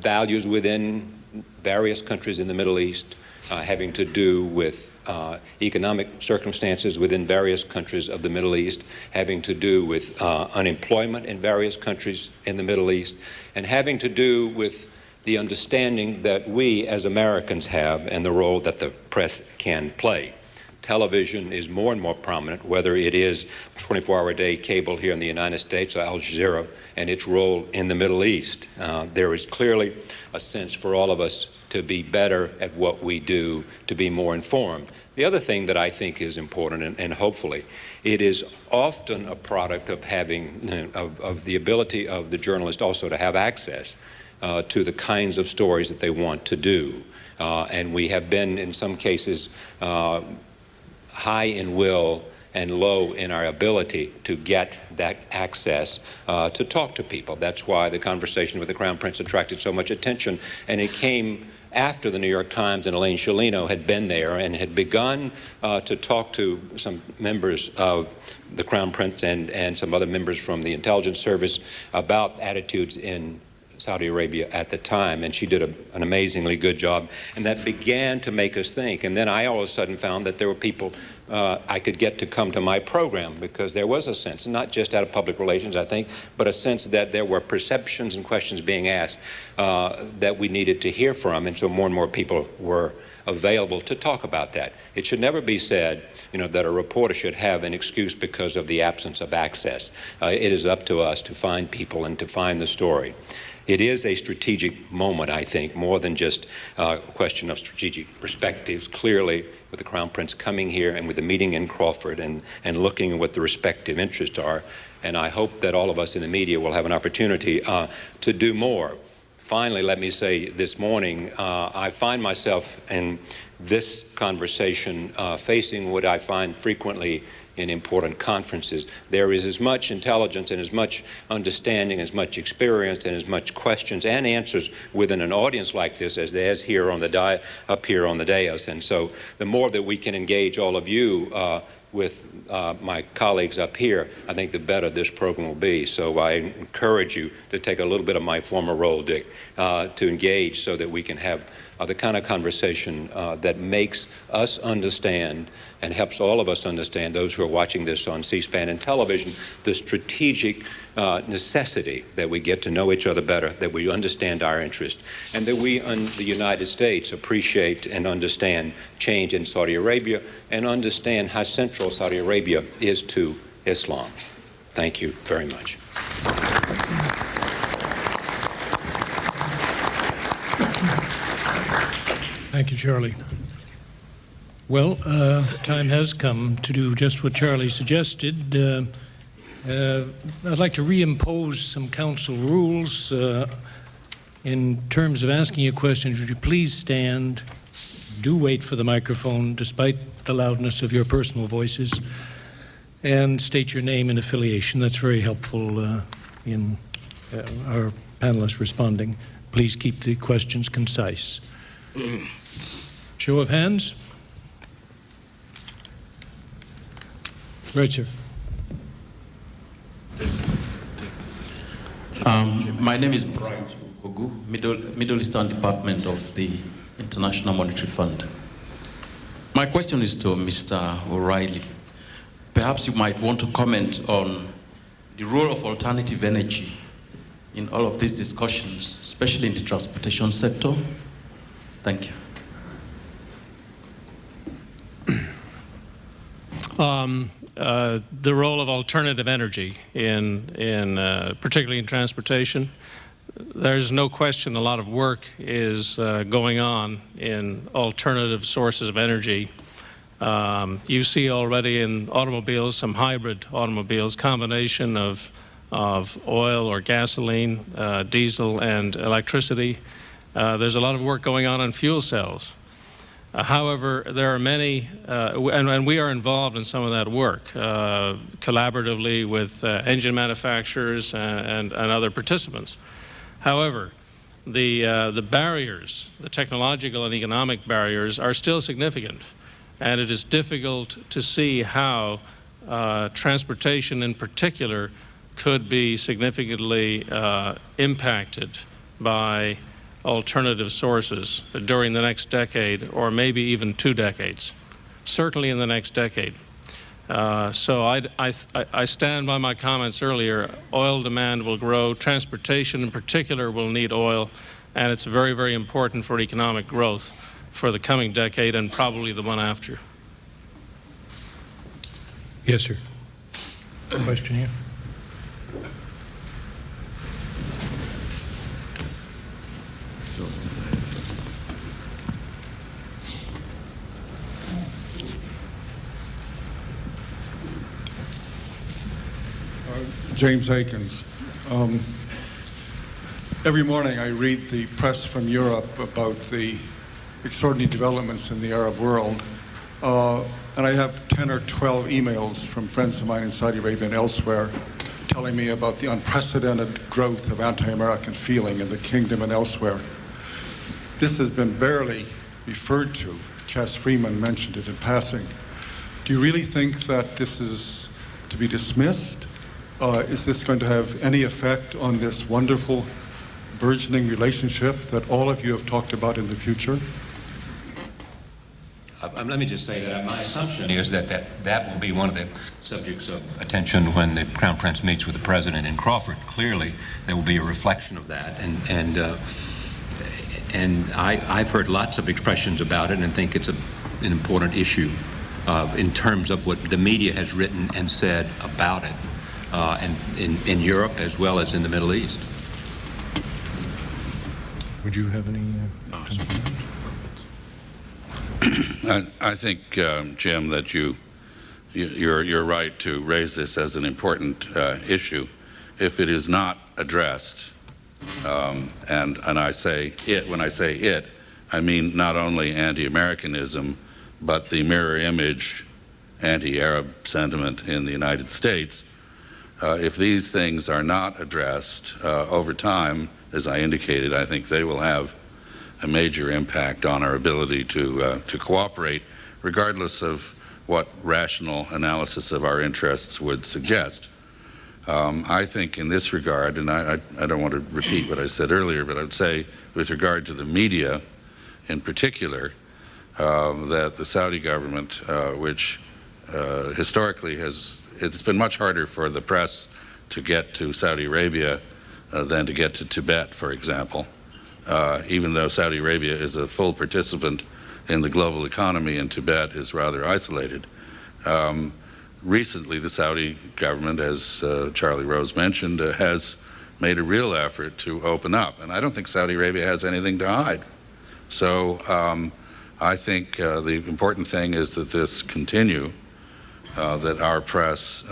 values within various countries in the Middle East, having to do with economic circumstances within various countries of the Middle East, having to do with unemployment in various countries in the Middle East, and having to do with the understanding that we as Americans have and the role that the press can play. Television is more and more prominent, whether it is 24-hour-a-day cable here in the United States or Al Jazeera and its role in the Middle East. There is clearly a sense for all of us to be better at what we do, to be more informed. The other thing that I think is important, and hopefully, it is often a product of having, of the ability of the journalist also to have access to the kinds of stories that they want to do. And we have been, in some cases, high in will and low in our ability to get that access to talk to people. That's why the conversation with the Crown Prince attracted so much attention, and it came after the New York Times and Elaine Sciolino had been there and had begun to talk to some members of the Crown Prince and some other members from the intelligence service about attitudes in Saudi Arabia at the time, and she did an amazingly good job, and that began to make us think. And then I all of a sudden found that there were people I could get to come to my program, because there was a sense, not just out of public relations, I think, but a sense that there were perceptions and questions being asked that we needed to hear from, and so more and more people were available to talk about that. It should never be said that a reporter should have an excuse because of the absence of access. It is up to us to find people and to find the story. It is a strategic moment, I think, more than just a question of strategic perspectives. Clearly, with the Crown Prince coming here and with the meeting in Crawford and looking at what the respective interests are, and I hope that all of us in the media will have an opportunity to do more. Finally, let me say this morning, I find myself in this conversation facing what I find frequently in important conferences. There is as much intelligence and as much understanding, as much experience, and as much questions and answers within an audience like this as there is here on the up here on the dais. And so the more that we can engage all of you with my colleagues up here, I think the better this program will be. So I encourage you to take a little bit of my former role, Dick, to engage so that we can have the kind of conversation that makes us understand and helps all of us understand, those who are watching this on C-SPAN and television, the strategic necessity that we get to know each other better, that we understand our interest, and that we in the United States appreciate and understand change in Saudi Arabia and understand how central Saudi Arabia is to Islam. Thank you very much. Thank you, Charlie. Well, time has come to do just what Charlie suggested. I'd like to reimpose some council rules. In terms of asking a question, would you please stand? Do wait for the microphone, despite the loudness of your personal voices, and state your name and affiliation. That's very helpful in our panelists responding. Please keep the questions concise. Show of hands. Right, sir. My name is Brian Ogu, Middle Eastern Department of the International Monetary Fund. My question is to Mr. O'Reilly. Perhaps you might want to comment on the role of alternative energy in all of these discussions, especially in the transportation sector. Thank you. The role of alternative energy particularly in transportation. There's no question a lot of work is going on in alternative sources of energy. You see already in automobiles, some hybrid automobiles, combination of oil or gasoline, diesel and electricity. There's a lot of work going on fuel cells. However, there are many, and we are involved in some of that work, collaboratively with engine manufacturers and other participants. However, the barriers, the technological and economic barriers, are still significant, and it is difficult to see how transportation in particular could be significantly impacted by alternative sources during the next decade, or maybe even 2 decades, certainly in the next decade. So I stand by my comments earlier. Oil demand will grow. Transportation in particular will need oil, and it's very, very important for economic growth for the coming decade and probably the one after. Yes, sir. Question here. James Akins. Every morning I read the press from Europe about the extraordinary developments in the Arab world, and I have 10 or 12 emails from friends of mine in Saudi Arabia and elsewhere telling me about the unprecedented growth of anti-American feeling in the kingdom and elsewhere. This has been barely referred to. Chas Freeman mentioned it in passing. Do you really think that this is to be dismissed? Is this going to have any effect on this wonderful, burgeoning relationship that all of you have talked about in the future? Let me just say that my assumption is that will be one of the subjects of attention when the Crown Prince meets with the President in Crawford. Clearly, there will be a reflection of that, and I've heard lots of expressions about it and think it's an important issue. in terms of what the media has written and said about it, and in Europe as well as in the Middle East. Would you have any I think, Jim, that you're right to raise this as an important issue. If it is not addressed, and I say it, when I say it, I mean not only anti-Americanism, but the mirror image anti-Arab sentiment in the United States. If these things are not addressed over time, as I indicated, I think they will have a major impact on our ability to cooperate, regardless of what rational analysis of our interests would suggest. I think in this regard, and I don't want to repeat what I said earlier, but I would say with regard to the media in particular, that the Saudi government, which historically it's been much harder for the press to get to Saudi Arabia than to get to Tibet, for example, even though Saudi Arabia is a full participant in the global economy and Tibet is rather isolated. Recently, the Saudi government, as Charlie Rose mentioned, has made a real effort to open up, and I don't think Saudi Arabia has anything to hide. So I think the important thing is that this continue, that our press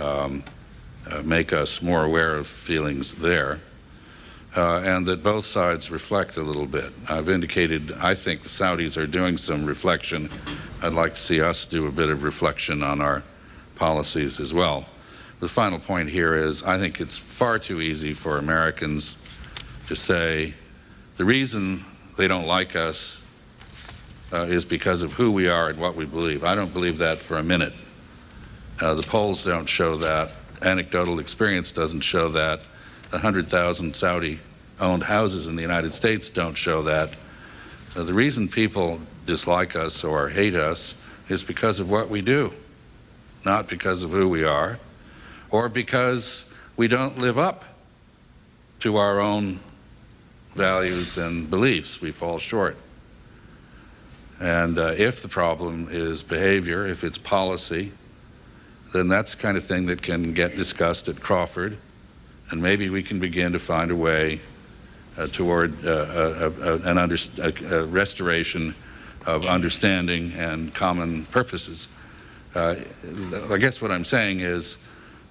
make us more aware of feelings there, and that both sides reflect a little bit. I've indicated I think the Saudis are doing some reflection. I'd like to see us do a bit of reflection on our policies as well. The final point here is I think it's far too easy for Americans to say the reason they don't like us is because of who we are and what we believe. I don't believe that for a minute. The polls don't show that. Anecdotal experience doesn't show that. 100,000 Saudi-owned houses in the United States don't show that. The reason people dislike us or hate us is because of what we do, not because of who we are, or because we don't live up to our own values and beliefs. We fall short. And if the problem is behavior, if it's policy, then that's the kind of thing that can get discussed at Crawford, and maybe we can begin to find a way toward a restoration of understanding and common purposes. I guess what I'm saying is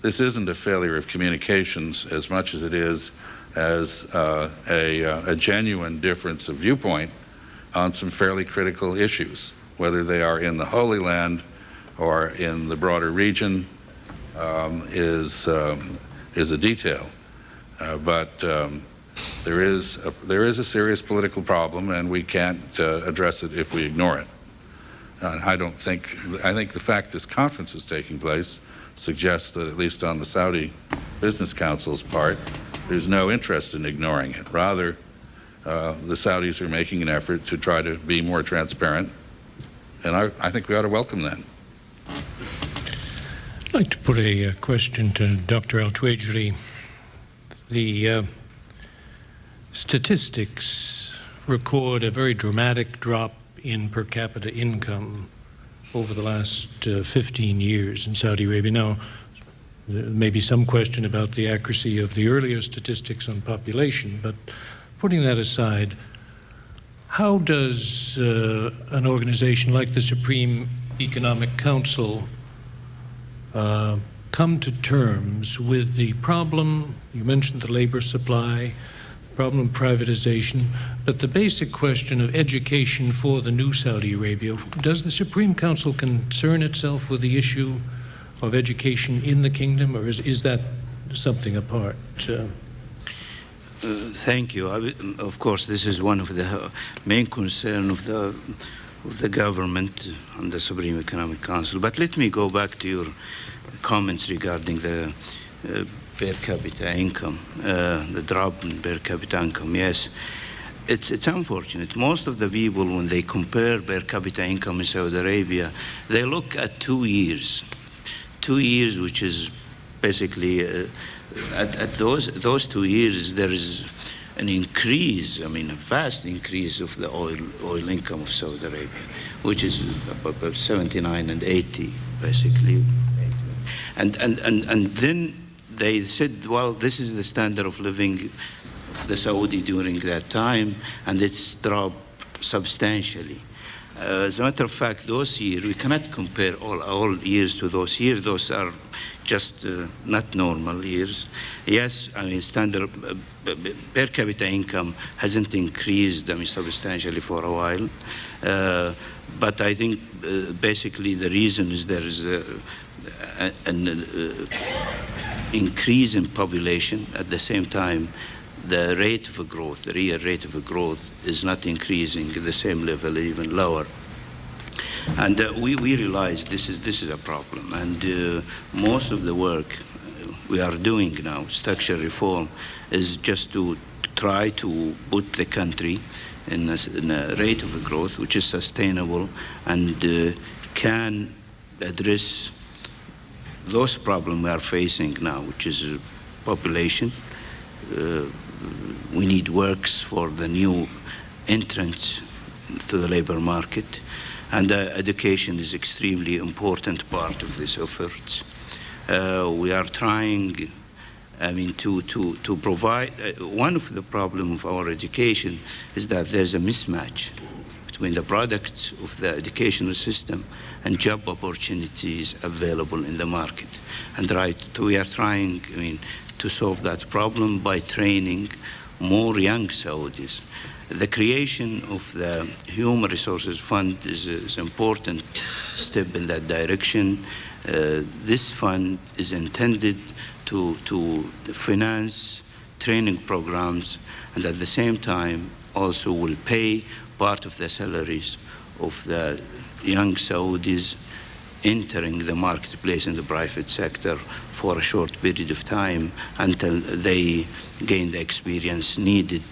this isn't a failure of communications as much as it is as a genuine difference of viewpoint on some fairly critical issues, whether they are in the Holy Land or in the broader region, is a detail. But there is a serious political problem, and we can't address it if we ignore it. I think the fact this conference is taking place suggests that, at least on the Saudi Business Council's part, there's no interest in ignoring it. Rather, the Saudis are making an effort to try to be more transparent, and I think we ought to welcome that. I'd like to put a question to Dr. Al-Tuwajri. The statistics record a very dramatic drop in per capita income over the last 15 years in Saudi Arabia. Now, there may be some question about the accuracy of the earlier statistics on population, but putting that aside, how does an organization like the Supreme Economic Council come to terms with the problem? You mentioned the labor supply, problem of privatization, but the basic question of education for the new Saudi Arabia. Does the Supreme Council concern itself with the issue of education in the kingdom, or is that something apart? Thank you. Of course, this is one of the main concerns of the government and the Supreme Economic Council. But let me go back to your comments regarding the per capita income, the drop in per capita income. Yes, it's unfortunate. Most of the people, when they compare per capita income in Saudi Arabia, they look at 2 years. 2 years, which is basically at those 2 years, there is an increase, I mean, a vast increase of the oil income of Saudi Arabia, which is about 79 and 80, basically. And then they said, well, this is the standard of living of the Saudi during that time, and it's dropped substantially. As a matter of fact, those years, we cannot compare all years to those years. Those are just not normal years. Yes, I mean, standard per capita income hasn't increased, I mean, substantially for a while. But I think basically the reason is there is an increase in population. At the same time, the rate of growth, the real rate of growth, is not increasing at the same level, even lower. And we realize this is a problem. And most of the work we are doing now, structural reform, is just to try to put the country in a rate of growth which is sustainable and can address those problems we are facing now, which is population. We need works for the new entrants to the labor market, and education is extremely important part of these efforts. We are trying, I mean, to provide, one of the problems of our education is that there's a mismatch between the products of the educational system and job opportunities available in the market. And we are trying, I mean, to solve that problem by training more young Saudis. The creation of the Human Resources Fund is an important step in that direction. This fund is intended to finance training programs, and at the same time also will pay part of the salaries of the young Saudis entering the marketplace in the private sector for a short period of time until they gain the experience needed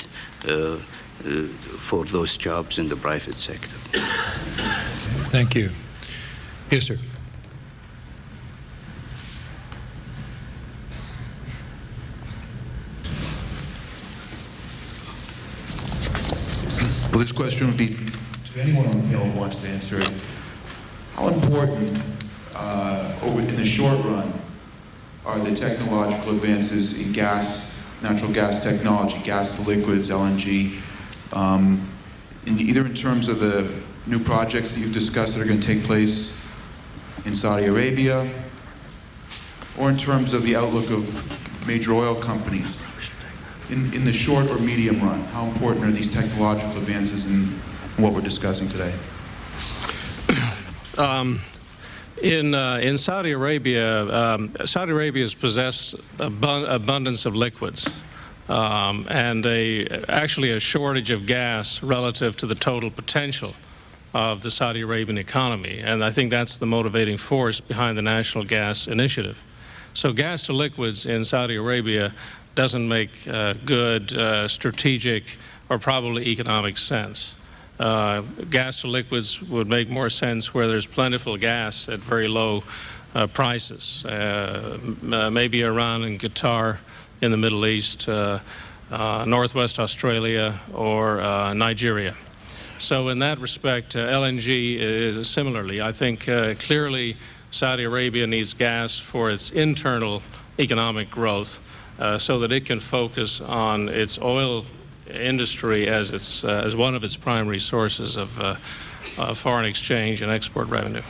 for those jobs in the private sector. Thank you. Yes, sir. Well, this question would be to anyone on the panel who wants to answer it. How important, in the short run, are the technological advances in natural gas technology, gas to liquids, LNG, either in terms of the new projects that you've discussed that are going to take place in Saudi Arabia, or in terms of the outlook of major oil companies? In the short or medium run, how important are these technological advances in what we're discussing today? In Saudi Arabia, Saudi Arabia has possessed abundance of liquids and actually a shortage of gas relative to the total potential of the Saudi Arabian economy. And I think that's the motivating force behind the National Gas Initiative. So gas to liquids in Saudi Arabia doesn't make good strategic or probably economic sense. Gas to liquids would make more sense where there's plentiful gas at very low prices, maybe Iran and Qatar in the Middle East, Northwest Australia, or Nigeria. So in that respect, LNG is similarly. I think clearly Saudi Arabia needs gas for its internal economic growth so that it can focus on its oil industry as one of its primary sources of foreign exchange and export revenue.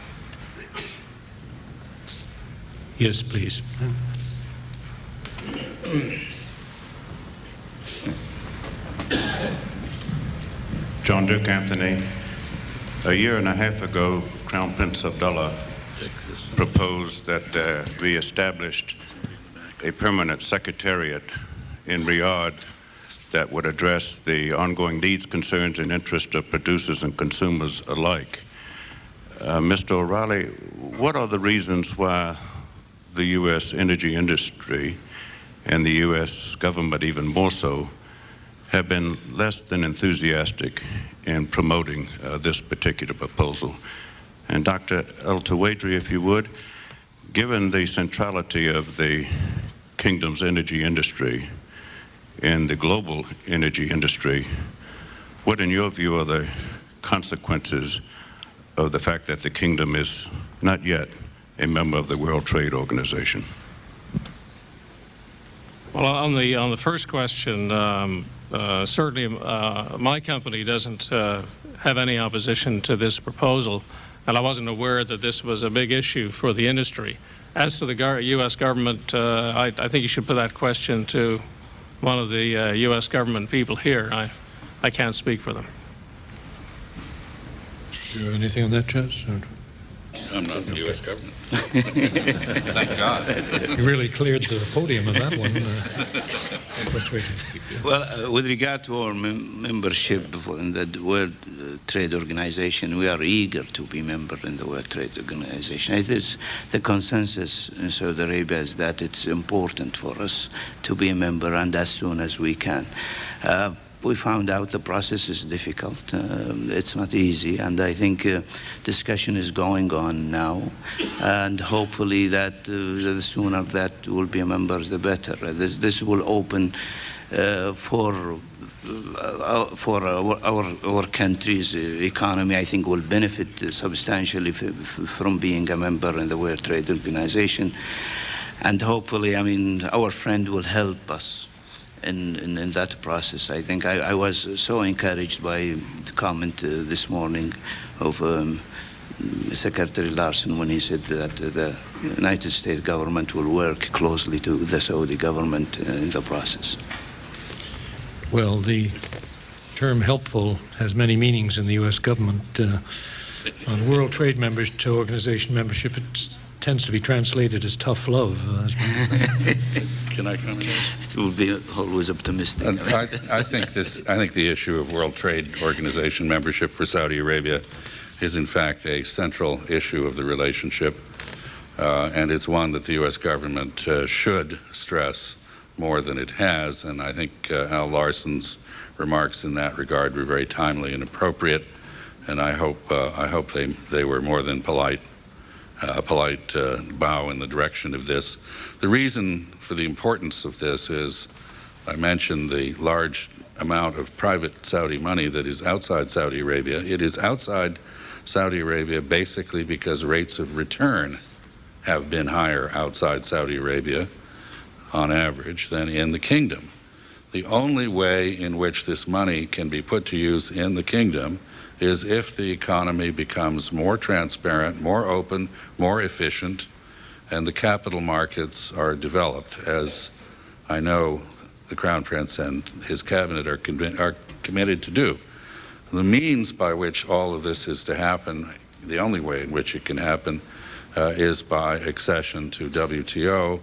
Yes, please. John Duke Anthony. A year and a half ago, Crown Prince Abdullah proposed that we established a permanent secretariat in Riyadh that would address the ongoing needs, concerns, and interests of producers and consumers alike. Mr. O'Reilly, what are the reasons why the U.S. energy industry and the U.S. government even more so have been less than enthusiastic in promoting this particular proposal? And Dr. El-Tawadri, if you would, given the centrality of the kingdom's energy industry in the global energy industry, what in your view are the consequences of the fact that the kingdom is not yet a member of the World Trade Organization? Well, on the first question, certainly my company doesn't have any opposition to this proposal, and I wasn't aware that this was a big issue for the industry. As to the U.S. government, I think you should put that question to one of the U.S. government people here. I can't speak for them. Do you have anything on that, Chess? I'm not in the U.S. government. Thank God. You really cleared the podium on that one. Well, with regard to our membership in the World Trade Organization, we are eager to be member in the World Trade Organization. It is the consensus in Saudi Arabia is that it's important for us to be a member, and as soon as we can. We found out the process is difficult. It's not easy, and I think discussion is going on now, and hopefully that the sooner that we'll be a member, the better. This will open for our country's economy. I think will benefit substantially from being a member in the World Trade Organization, and hopefully, I mean, our friend will help us in that process. I think I was so encouraged by the comment this morning of Secretary Larson when he said that the United States government will work closely to the Saudi government in the process. Well, the term helpful has many meanings in the U.S. government. On World Trade Organization membership, it tends to be translated as tough love. Can I comment? It will be always optimistic. I think the issue of World Trade Organization membership for Saudi Arabia is in fact a central issue of the relationship, and it's one that the U.S. government should stress more than it has. And I think Al Larson's remarks in that regard were very timely and appropriate. And I hope they were more than polite. A polite bow in the direction of this. The reason for the importance of this is, I mentioned the large amount of private Saudi money that is outside Saudi Arabia. It is outside Saudi Arabia basically because rates of return have been higher outside Saudi Arabia on average than in the kingdom. The only way in which this money can be put to use in the kingdom is if the economy becomes more transparent, more open, more efficient, and the capital markets are developed, as I know the Crown Prince and his cabinet are committed to do. The means by which all of this is to happen, the only way in which it can happen, is by accession to WTO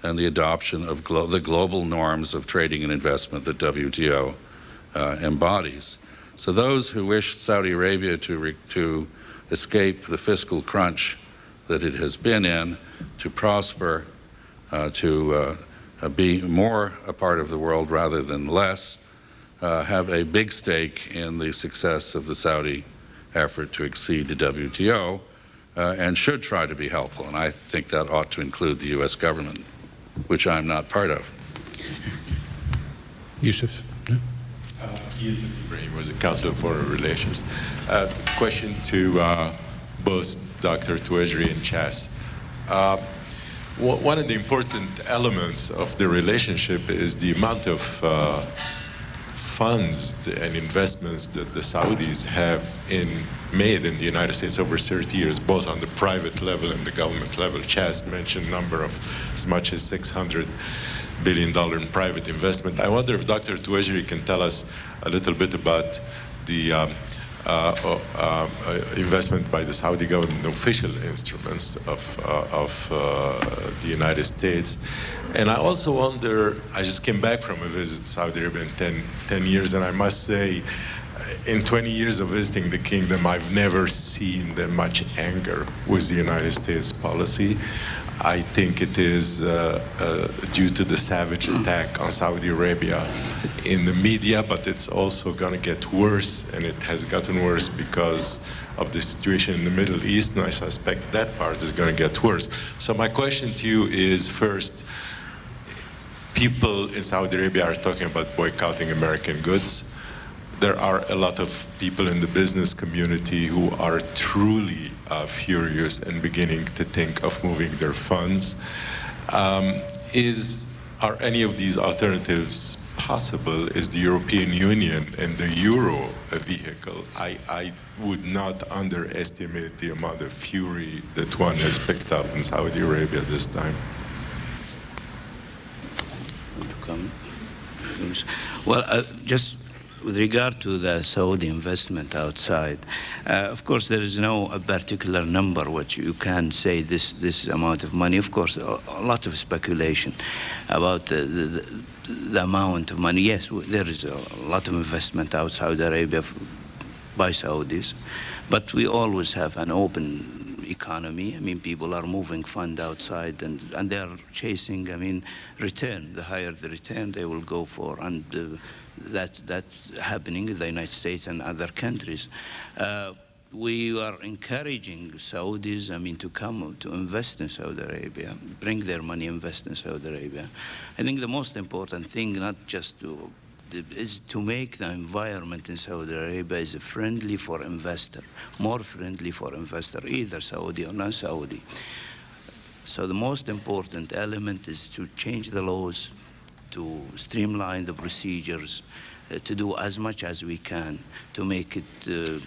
and the adoption of the global norms of trading and investment that WTO embodies. So those who wish Saudi Arabia to escape the fiscal crunch that it has been in, to prosper, to be more a part of the world rather than less, have a big stake in the success of the Saudi effort to exceed the WTO, and should try to be helpful. And I think that ought to include the U.S. government, which I'm not part of. Yusuf? DeCrane was the Council of Foreign Relations. Question to both Dr. Tuwajiri and Chas. One of the important elements of the relationship is the amount of funds and investments that the Saudis have made in the United States over 30 years, both on the private level and the government level. Chas mentioned a number of as much as $600 billion in private investment. I wonder if Dr. Tuwajiri can tell us a little bit about the investment by the Saudi government in official instruments of the United States. And I also wonder, I just came back from a visit to Saudi Arabia in 10 years, and I must say, in 20 years of visiting the kingdom, I've never seen that much anger with the United States policy. I think it is due to the savage attack on Saudi Arabia in the media, but it's also going to get worse, and it has gotten worse because of the situation in the Middle East, and I suspect that part is going to get worse. So my question to you is, first, people in Saudi Arabia are talking about boycotting American goods. There are a lot of people in the business community who are truly furious and beginning to think of moving their funds. Are any of these alternatives possible? Is the European Union and the euro a vehicle? I would not underestimate the amount of fury that one has picked up in Saudi Arabia this time. Well, just with regard to the Saudi investment outside, of course, there is no particular number which you can say this amount of money. Of course, a lot of speculation about the amount of money. Yes, there is a lot of investment out Saudi Arabia by Saudis, but we always have an open economy. I mean, people are moving fund outside and they are chasing, I mean, return. The higher the return they will go for. And that's happening in the United States and other countries. We are encouraging Saudis, I mean, to come to invest in Saudi Arabia, bring their money, invest in Saudi Arabia. I think the most important thing, not just is to make the environment in Saudi Arabia is friendly for investor, more friendly for investor, either Saudi or non-Saudi. So the most important element is to change the laws, to streamline the procedures, to do as much as we can to make it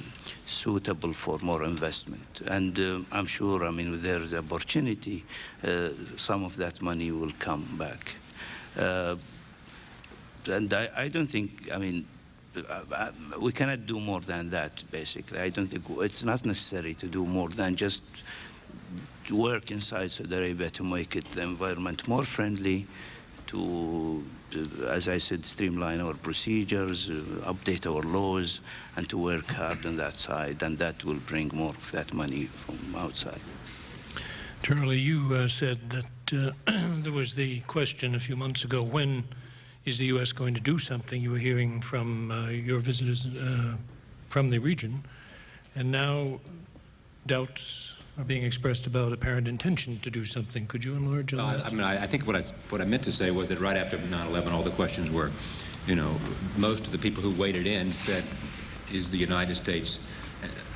suitable for more investment. And I'm sure, I mean, there's opportunity, some of that money will come back. And I don't think, I mean, we cannot do more than that, basically. I don't think it's not necessary to do more than just to work inside Saudi Arabia to make it the environment more friendly, to, as I said, streamline our procedures, update our laws, and to work hard on that side, and that will bring more of that money from outside. Charlie, you said that there was the question a few months ago, when is the U.S. going to do something? You were hearing from your visitors from the region, and now doubts are being expressed about apparent intention to do something. Could you enlarge on that? I mean, I think what I meant to say was that right after 9/11, all the questions were, you know, most of the people who waded in said, is the United States,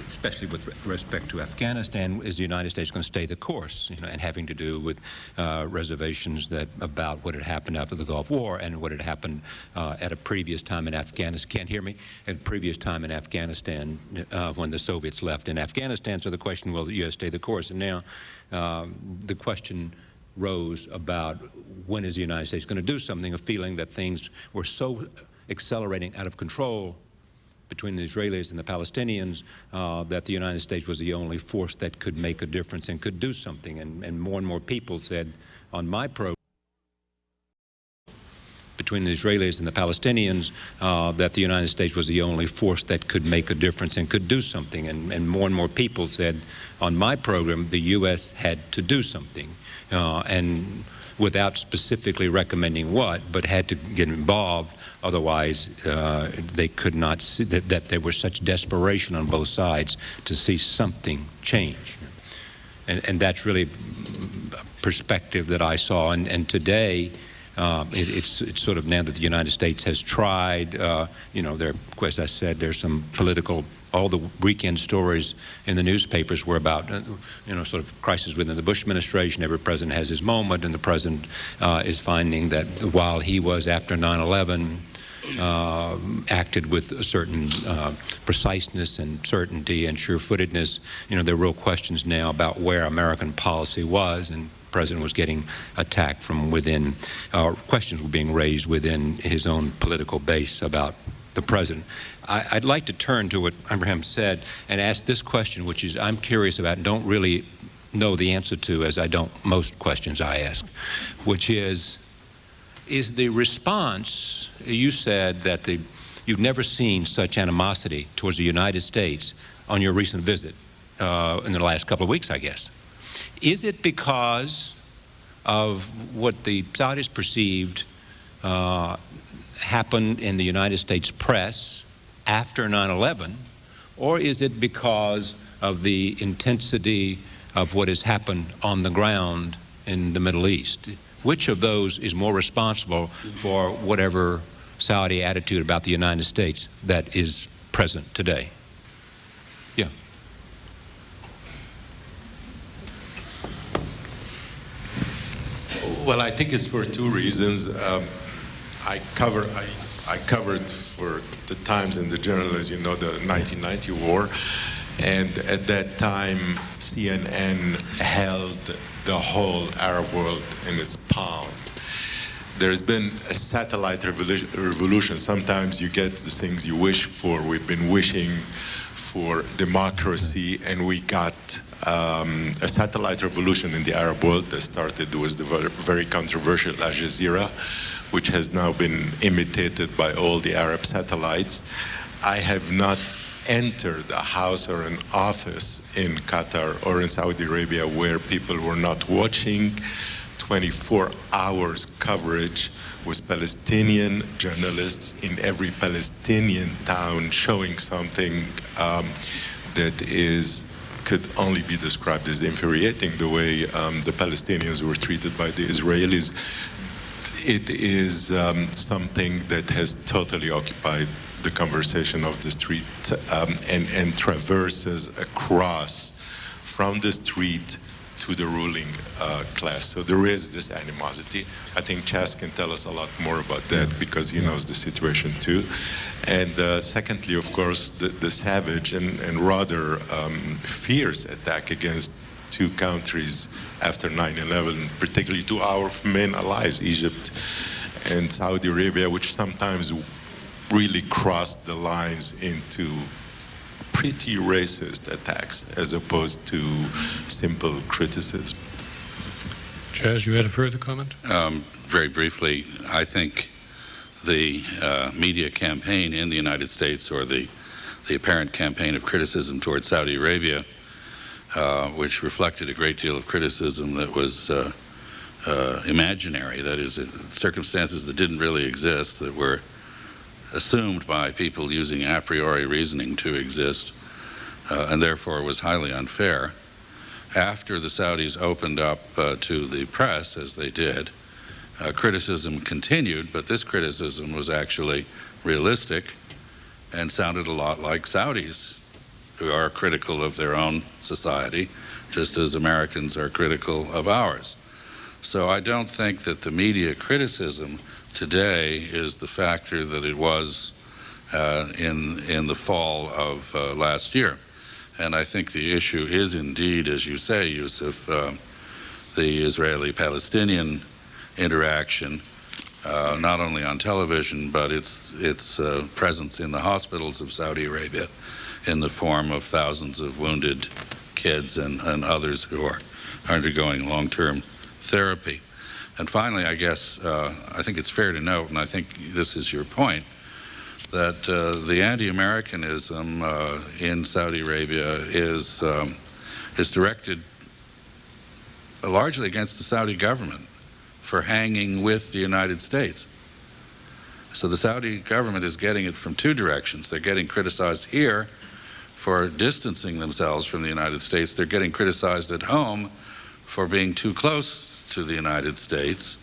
especially with respect to Afghanistan, is the United States going to stay the course, you know, and having to do with reservations that about what had happened after the Gulf War and what had happened at a previous time in Afghanistan. Can't hear me? At a previous time in Afghanistan when the Soviets left in Afghanistan. So the question, will the U.S. stay the course? And now the question rose about when is the United States going to do something, a feeling that things were so accelerating out of control between the Israelis and the Palestinians, that the United States was the only force that could make a difference and could do something. And more people said on my program, between the Israelis and the Palestinians, that the United States was the only force that could make a difference and could do something. And more people said on my program, the U.S. had to do something. And without specifically recommending what, but had to get involved. Otherwise, they could not see that there was such desperation on both sides to see something change. And that's really a perspective that I saw. And today, it's sort of now that the United States has tried, you know, there, as I said, there's some political, all the weekend stories in the newspapers were about, you know, sort of crisis within the Bush administration. Every president has his moment, and the president is finding that while he was, after 9/11, acted with a certain preciseness and certainty and sure-footedness, you know, there are real questions now about where American policy was, and the president was getting attacked from within, questions were being raised within his own political base about the president. I'd like to turn to what Abraham said and ask this question, which is I'm curious about and don't really know the answer to, as I don't most questions I ask, which is the response, you said that you've never seen such animosity towards the United States on your recent visit in the last couple of weeks, I guess. Is it because of what the Saudis perceived happened in the United States press after 9/11, or is it because of the intensity of what has happened on the ground in the Middle East? which of those is more responsible for whatever Saudi attitude about the United States that is present today? Yeah. Well, I think it's for two reasons. I covered for the Times and the Journal, as you know, the 1990 war, and at that time CNN held the whole Arab world in its palm. There's been a satellite revolution. Sometimes you get the things you wish for. We've been wishing for democracy, and we got a satellite revolution in the Arab world that started with the very controversial Al Jazeera, which has now been imitated by all the Arab satellites. I have not entered a house or an office in Qatar or in Saudi Arabia where people were not watching 24 hours coverage with Palestinian journalists in every Palestinian town showing something that could only be described as infuriating, the way the Palestinians were treated by the Israelis. It is something that has totally occupied the conversation of the street and traverses across from the street to the ruling class. So there is this animosity. I think Chas can tell us a lot more about that because he knows the situation too. And secondly, of course, the savage and rather fierce attack against two countries after 9/11, particularly to our main allies, Egypt and Saudi Arabia, which sometimes really crossed the lines into pretty racist attacks as opposed to simple criticism. Chaz, you had a further comment? Very briefly, I think the media campaign in the United States, or the apparent campaign of criticism towards Saudi Arabia, which reflected a great deal of criticism that was imaginary, that is, circumstances that didn't really exist, that were assumed by people using a priori reasoning to exist, and therefore was highly unfair. After the Saudis opened up to the press, as they did, criticism continued, but this criticism was actually realistic and sounded a lot like Saudis, who are critical of their own society, just as Americans are critical of ours. So I don't think that the media criticism today is the factor that it was in the fall of last year. And I think the issue is indeed, as you say, Yusuf, the Israeli-Palestinian interaction, not only on television, but its presence in the hospitals of Saudi Arabia in the form of thousands of wounded kids and others who are undergoing long-term therapy. And finally, I guess, I think it's fair to note, and I think this is your point, that the anti-Americanism in Saudi Arabia is directed largely against the Saudi government for hanging with the United States. So the Saudi government is getting it from two directions. They're getting criticized here for distancing themselves from the United States. They're getting criticized at home for being too close to the United States.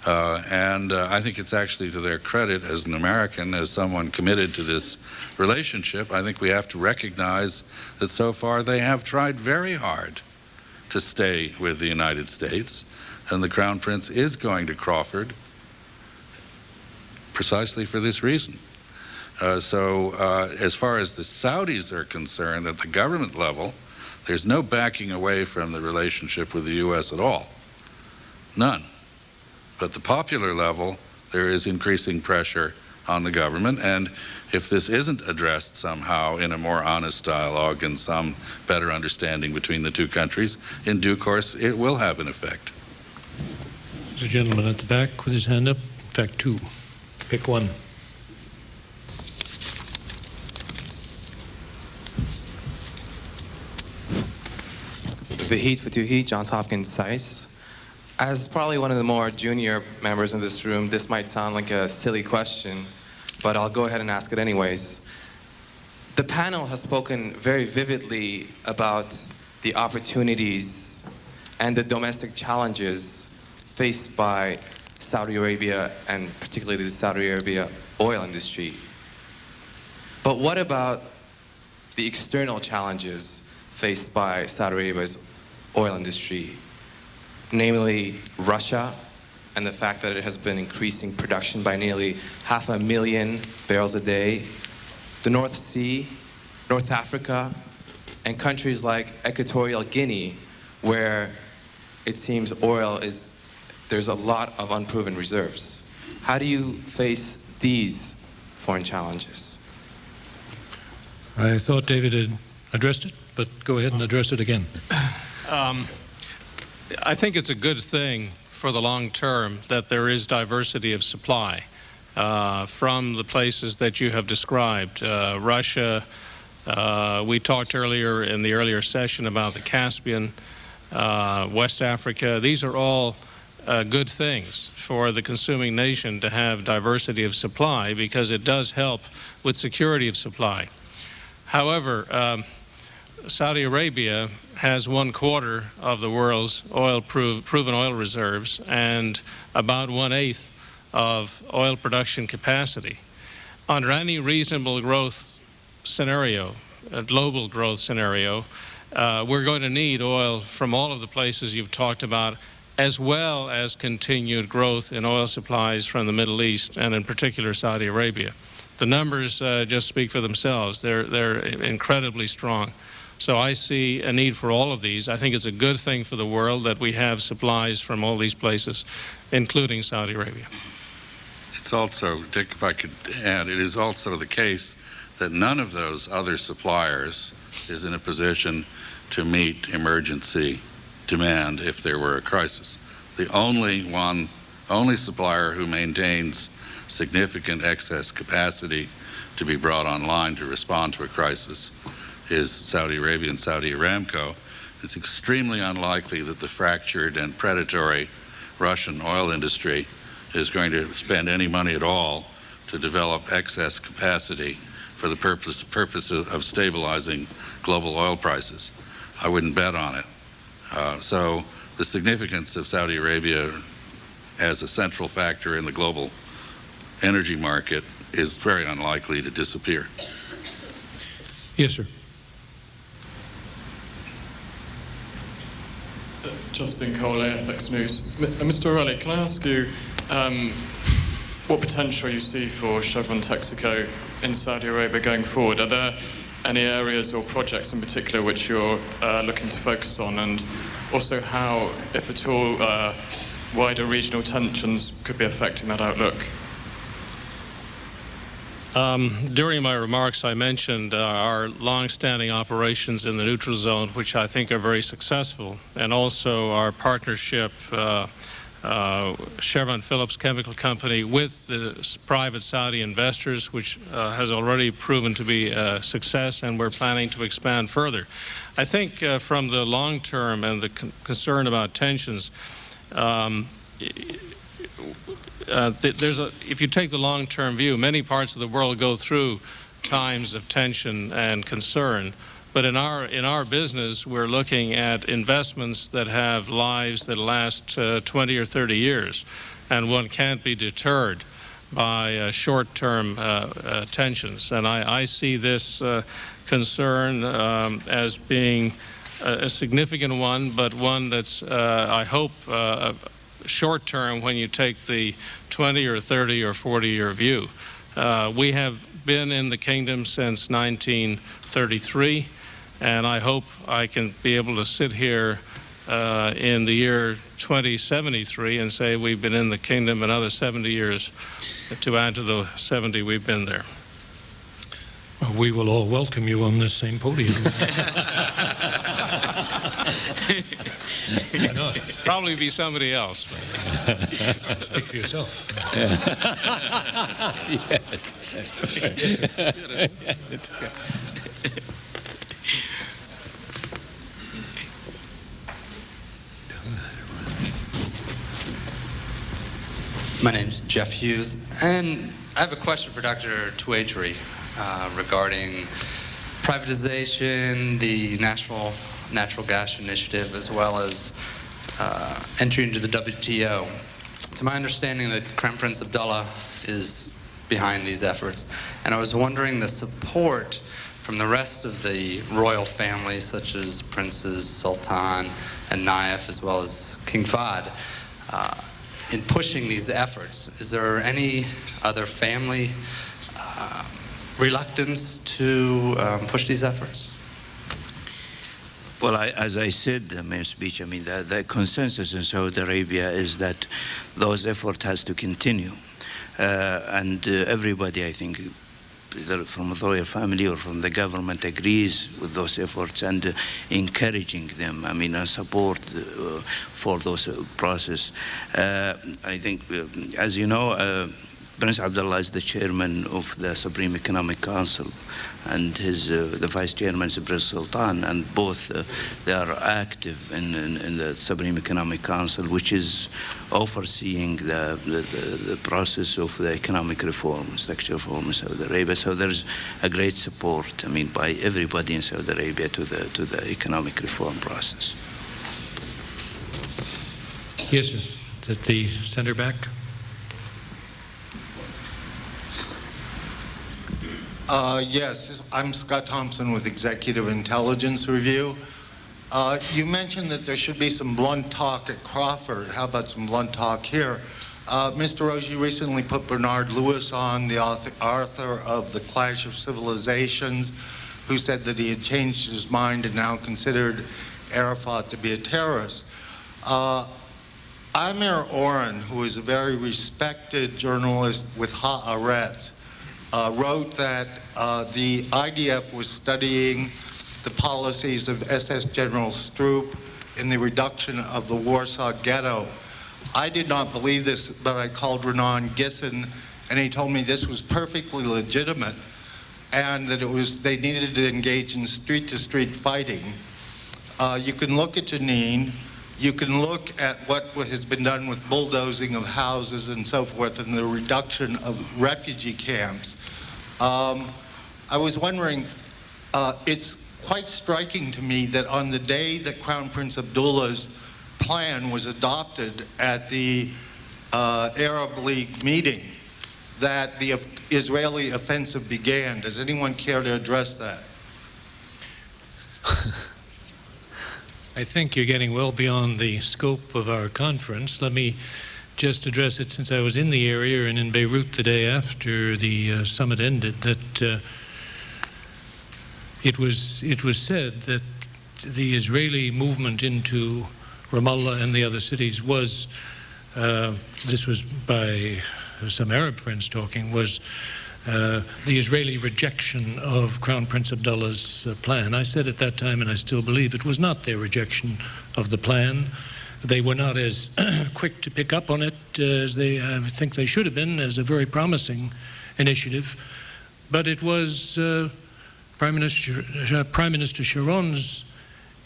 And I think it's actually to their credit as an American, as someone committed to this relationship. I think we have to recognize that so far they have tried very hard to stay with the United States. And the Crown Prince is going to Crawford precisely for this reason. So as far as the Saudis are concerned, at the government level, there's no backing away from the relationship with the U.S. at all. None. But the popular level, there is increasing pressure on the government, and if this isn't addressed somehow in a more honest dialogue and some better understanding between the two countries, in due course it will have an effect. There's a gentleman at the back with his hand up. In fact, two. Pick one. Vahid Fatuhi, Johns Hopkins SAIS. As probably one of the more junior members in this room, this might sound like a silly question, but I'll go ahead and ask it anyways. The panel has spoken very vividly about the opportunities and the domestic challenges faced by Saudi Arabia and particularly the Saudi Arabia oil industry. But what about the external challenges faced by Saudi Arabia's oil industry, namely Russia and the fact that it has been increasing production by nearly 500,000 barrels a day, the North Sea, North Africa, and countries like Equatorial Guinea, where it seems there's a lot of unproven reserves. How do you face these foreign challenges? I thought David had addressed it, but go ahead and address it again. I think it's a good thing for the long term that there is diversity of supply from the places that you have described. Russia, we talked earlier in the earlier session about the Caspian, West Africa. These are all good things for the consuming nation to have diversity of supply because it does help with security of supply. However, Saudi Arabia has 1/4 of the world's proven oil reserves and about 1/8 of oil production capacity. Under any reasonable growth scenario, a global growth scenario, we're going to need oil from all of the places you've talked about, as well as continued growth in oil supplies from the Middle East and in particular Saudi Arabia. The numbers just speak for themselves. They're incredibly strong. So I see a need for all of these. I think it's a good thing for the world that we have supplies from all these places, including Saudi Arabia. It's also, Dick, if I could add, it is also the case that none of those other suppliers is in a position to meet emergency demand if there were a crisis. The only supplier who maintains significant excess capacity to be brought online to respond to a crisis is Saudi Arabia and Saudi Aramco. It's extremely unlikely that the fractured and predatory Russian oil industry is going to spend any money at all to develop excess capacity for the purpose of stabilizing global oil prices. I wouldn't bet on it. So the significance of Saudi Arabia as a central factor in the global energy market is very unlikely to disappear. Yes, sir. Justin Cole, AFX News. Mr. O'Reilly, can I ask you what potential you see for Chevron Texaco in Saudi Arabia going forward? Are there any areas or projects in particular which you're looking to focus on, and also how, if at all, wider regional tensions could be affecting that outlook? During my remarks, I mentioned our long-standing operations in the neutral zone, which I think are very successful, and also our partnership, Chevron Phillips Chemical Company, with the private Saudi investors, which has already proven to be a success, and we're planning to expand further. I think from the long term and the concern about tensions, if you take the long-term view, many parts of the world go through times of tension and concern. But in our business, we're looking at investments that have lives that last 20 or 30 years, and one can't be deterred by short-term tensions. And I see this concern as being a significant one, but one that's, I hope, short term when you take the 20 or 30 or 40-year view. We have been in the kingdom since 1933, and I hope I can be able to sit here in the year 2073 and say we've been in the kingdom another 70 years to add to the 70 we've been there. Well, we will all welcome you on this same podium. Probably be somebody else. Speak for yourself. Yes. Yes. My name's Jeff Hughes, and I have a question for Dr. Tuatri regarding privatization, the National Natural Gas Initiative, as well as entry into the WTO. To my understanding, that Crown Prince Abdullah is behind these efforts, and I was wondering the support from the rest of the royal families, such as Princes Sultan and Nayef, as well as King Fahd, in pushing these efforts. Is there any other family reluctance to push these efforts? Well, as I said in my speech, I mean, the consensus in Saudi Arabia is that those efforts has to continue. And everybody, I think, either from the royal family or from the government, agrees with those efforts and encouraging them, I mean, support for those process. I think, as you know, Prince Abdullah is the chairman of the Supreme Economic Council, and the vice chairman is Prince Sultan, and both they are active in the Supreme Economic Council, which is overseeing the process of the economic reform, structural reform in Saudi Arabia. So there's a great support, I mean, by everybody in Saudi Arabia to the economic reform process. Yes, sir. At the center back. Yes, I'm Scott Thompson with Executive Intelligence Review. You mentioned that there should be some blunt talk at Crawford. How about some blunt talk here? Mr. Rose, you recently put Bernard Lewis on, the author of The Clash of Civilizations, who said that he had changed his mind and now considered Arafat to be a terrorist. Amir Oren, who is a very respected journalist with Haaretz, wrote that the IDF was studying the policies of SS General Stroop in the reduction of the Warsaw Ghetto. I did not believe this, but I called Renan Gisson, and he told me this was perfectly legitimate and that they needed to engage in street-to-street fighting. You can look at Jenin. You can look at what has been done with bulldozing of houses and so forth and the reduction of refugee camps. I was wondering, it's quite striking to me that on the day that Crown Prince Abdullah's plan was adopted at the Arab League meeting, that the Israeli offensive began. Does anyone care to address that? I think you're getting well beyond the scope of our conference. Let me just address it, since I was in the area and in Beirut the day after the summit ended, that it was said that the Israeli movement into Ramallah and the other cities was, this was by some Arab friends talking, was the Israeli rejection of Crown Prince Abdullah's plan. I said at that time, and I still believe, it was not their rejection of the plan. They were not as quick to pick up on it as I think they should have been, as a very promising initiative. But it was Prime Minister Sharon's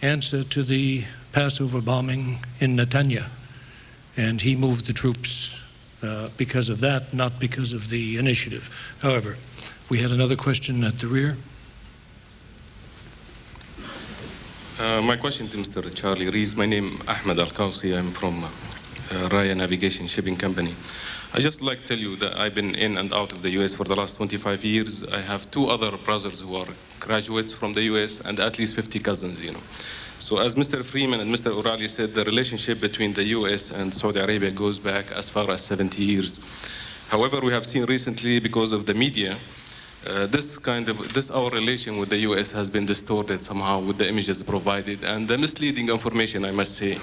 answer to the Passover bombing in Netanya. And he moved the troops because of that, not because of the initiative. However, we had another question at the rear. My question to Mr. Charlie Rees. My name is Ahmed Al-Kawsi. I'm from Raya Navigation Shipping Company. I just like to tell you that I've been in and out of the U.S. for the last 25 years. I have two other brothers who are graduates from the U.S. and at least 50 cousins, you know. So as Mr. Freeman and Mr. O'Reilly said, the relationship between the U.S. and Saudi Arabia goes back as far as 70 years. However, we have seen recently, because of the media, our relation with the U.S. has been distorted somehow with the images provided and the misleading information, I must say.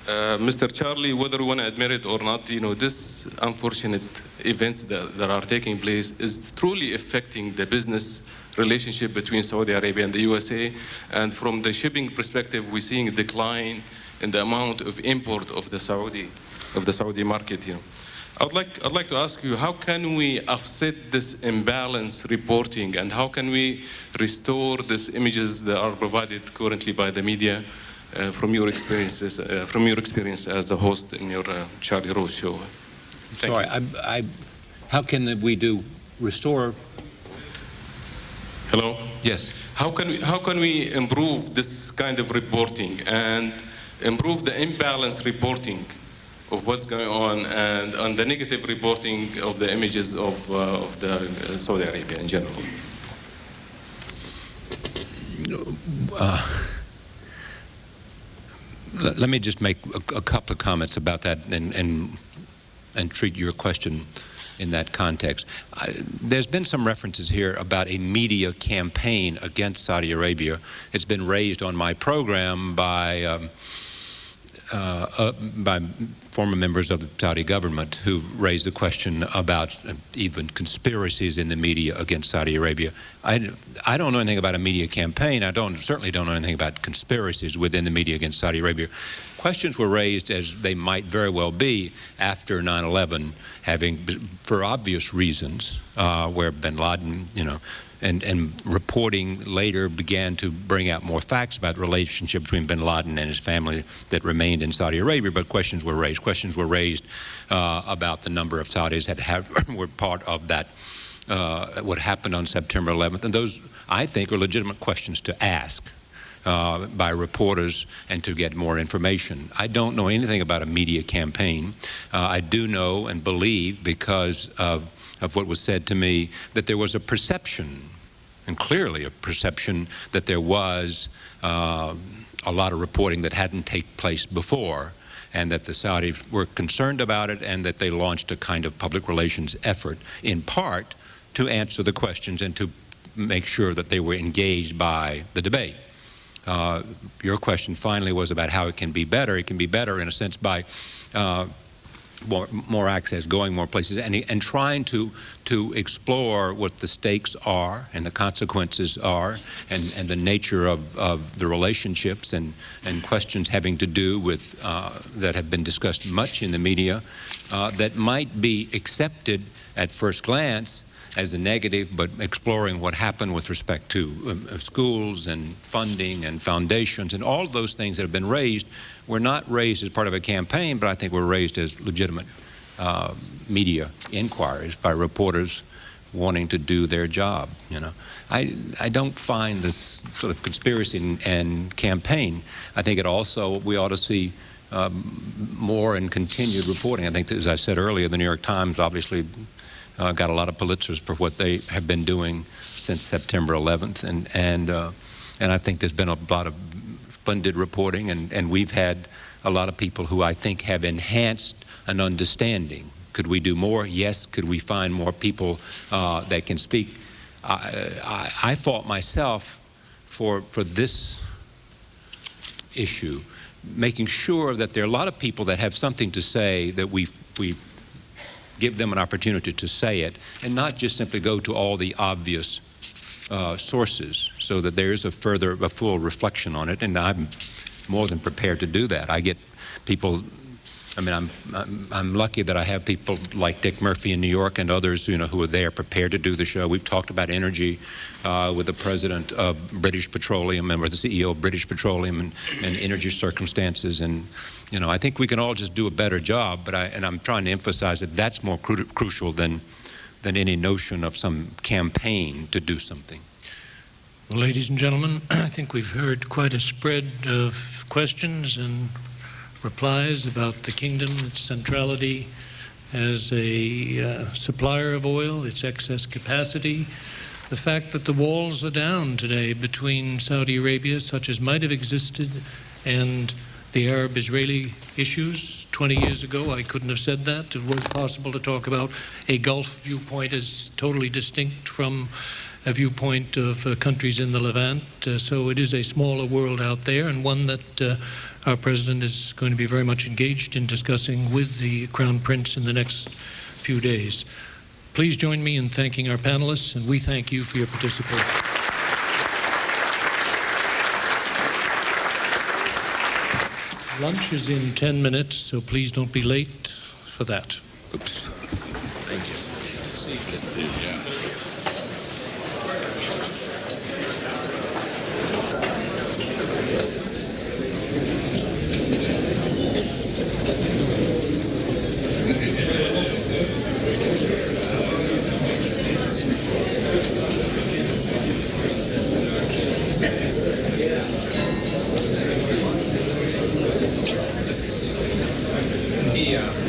Mr. Charlie, whether we want to admit it or not, you know, this unfortunate events that are taking place is truly affecting the business relationship between Saudi Arabia and the USA. And from the shipping perspective, we're seeing a decline in the amount of import of the Saudi market here. I'd like to ask you, how can we offset this imbalance reporting, and how can we restore these images that are provided currently by the media from your experience as a host in your Charlie Rose show? Sorry, how can we restore? Hello? Yes. How can we improve this kind of reporting and improve the imbalance reporting of what's going on and on the negative reporting of the images of the Saudi Arabia in general? Let me just make a couple of comments about that and treat your question in that context. There's been some references here about a media campaign against Saudi Arabia. It's been raised on my program by former members of the Saudi government who raised the question about even conspiracies in the media against Saudi Arabia. I don't know anything about a media campaign. I certainly don't know anything about conspiracies within the media against Saudi Arabia. Questions were raised, as they might very well be, after 9/11, having, for obvious reasons, where bin Laden, and reporting later began to bring out more facts about the relationship between bin Laden and his family that remained in Saudi Arabia, but questions were raised. Questions were raised about the number of Saudis that were part of that, what happened on September 11th. And those, I think, are legitimate questions to ask by reporters and to get more information. I don't know anything about a media campaign. I do know and believe, because of what was said to me, that there was a perception, and clearly a perception, that there was a lot of reporting that hadn't taken place before, and that the Saudis were concerned about it, and that they launched a kind of public relations effort, in part to answer the questions and to make sure that they were engaged by the debate. Your question finally was about how it can be better. It can be better in a sense by more access, going more places, and trying to explore what the stakes are and the consequences are, and the nature of the relationships and questions having to do with that have been discussed much in the media that might be accepted at first glance as a negative, but exploring what happened with respect to schools and funding and foundations and all those things that have been raised were not raised as part of a campaign, but I think were raised as legitimate media inquiries by reporters wanting to do their job. I don't find this sort of conspiracy and campaign. I think it also, we ought to see more and continued reporting. I think, as I said earlier, the New York Times obviously got a lot of Pulitzers for what they have been doing since September 11th, and I think there's been a lot of splendid reporting, and we've had a lot of people who I think have enhanced an understanding. Could we do more? Yes. Could we find more people that can speak? I fought myself for this issue, making sure that there are a lot of people that have something to say, that we give them an opportunity to say it, and not just simply go to all the obvious sources, so that there is a full reflection on it. And I'm more than prepared to do that. I get people. I mean, I'm lucky that I have people like Dick Murphy in New York and others, who are there prepared to do the show. We've talked about energy with the president of British Petroleum and with the CEO of British Petroleum and energy circumstances, and I think we can all just do a better job. But I'm trying to emphasize that that's more crucial than any notion of some campaign to do something. Well, ladies and gentlemen, I think we've heard quite a spread of questions and replies about the kingdom, its centrality as a supplier of oil, its excess capacity, the fact that the walls are down today between Saudi Arabia, such as might have existed, and the Arab-Israeli issues. 20 years ago, I couldn't have said that. It was possible to talk about a Gulf viewpoint as totally distinct from a viewpoint of countries in the Levant. So it is a smaller world out there, and one that our president is going to be very much engaged in discussing with the Crown Prince in the next few days. Please join me in thanking our panelists, and we thank you for your participation. Lunch is in 10 minutes, so please don't be late for that. Oops. Thank you. Let's see. Yeah. me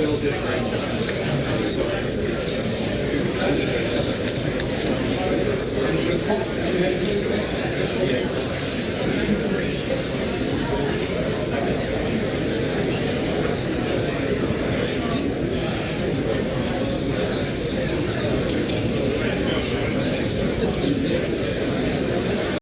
Phil did a great job.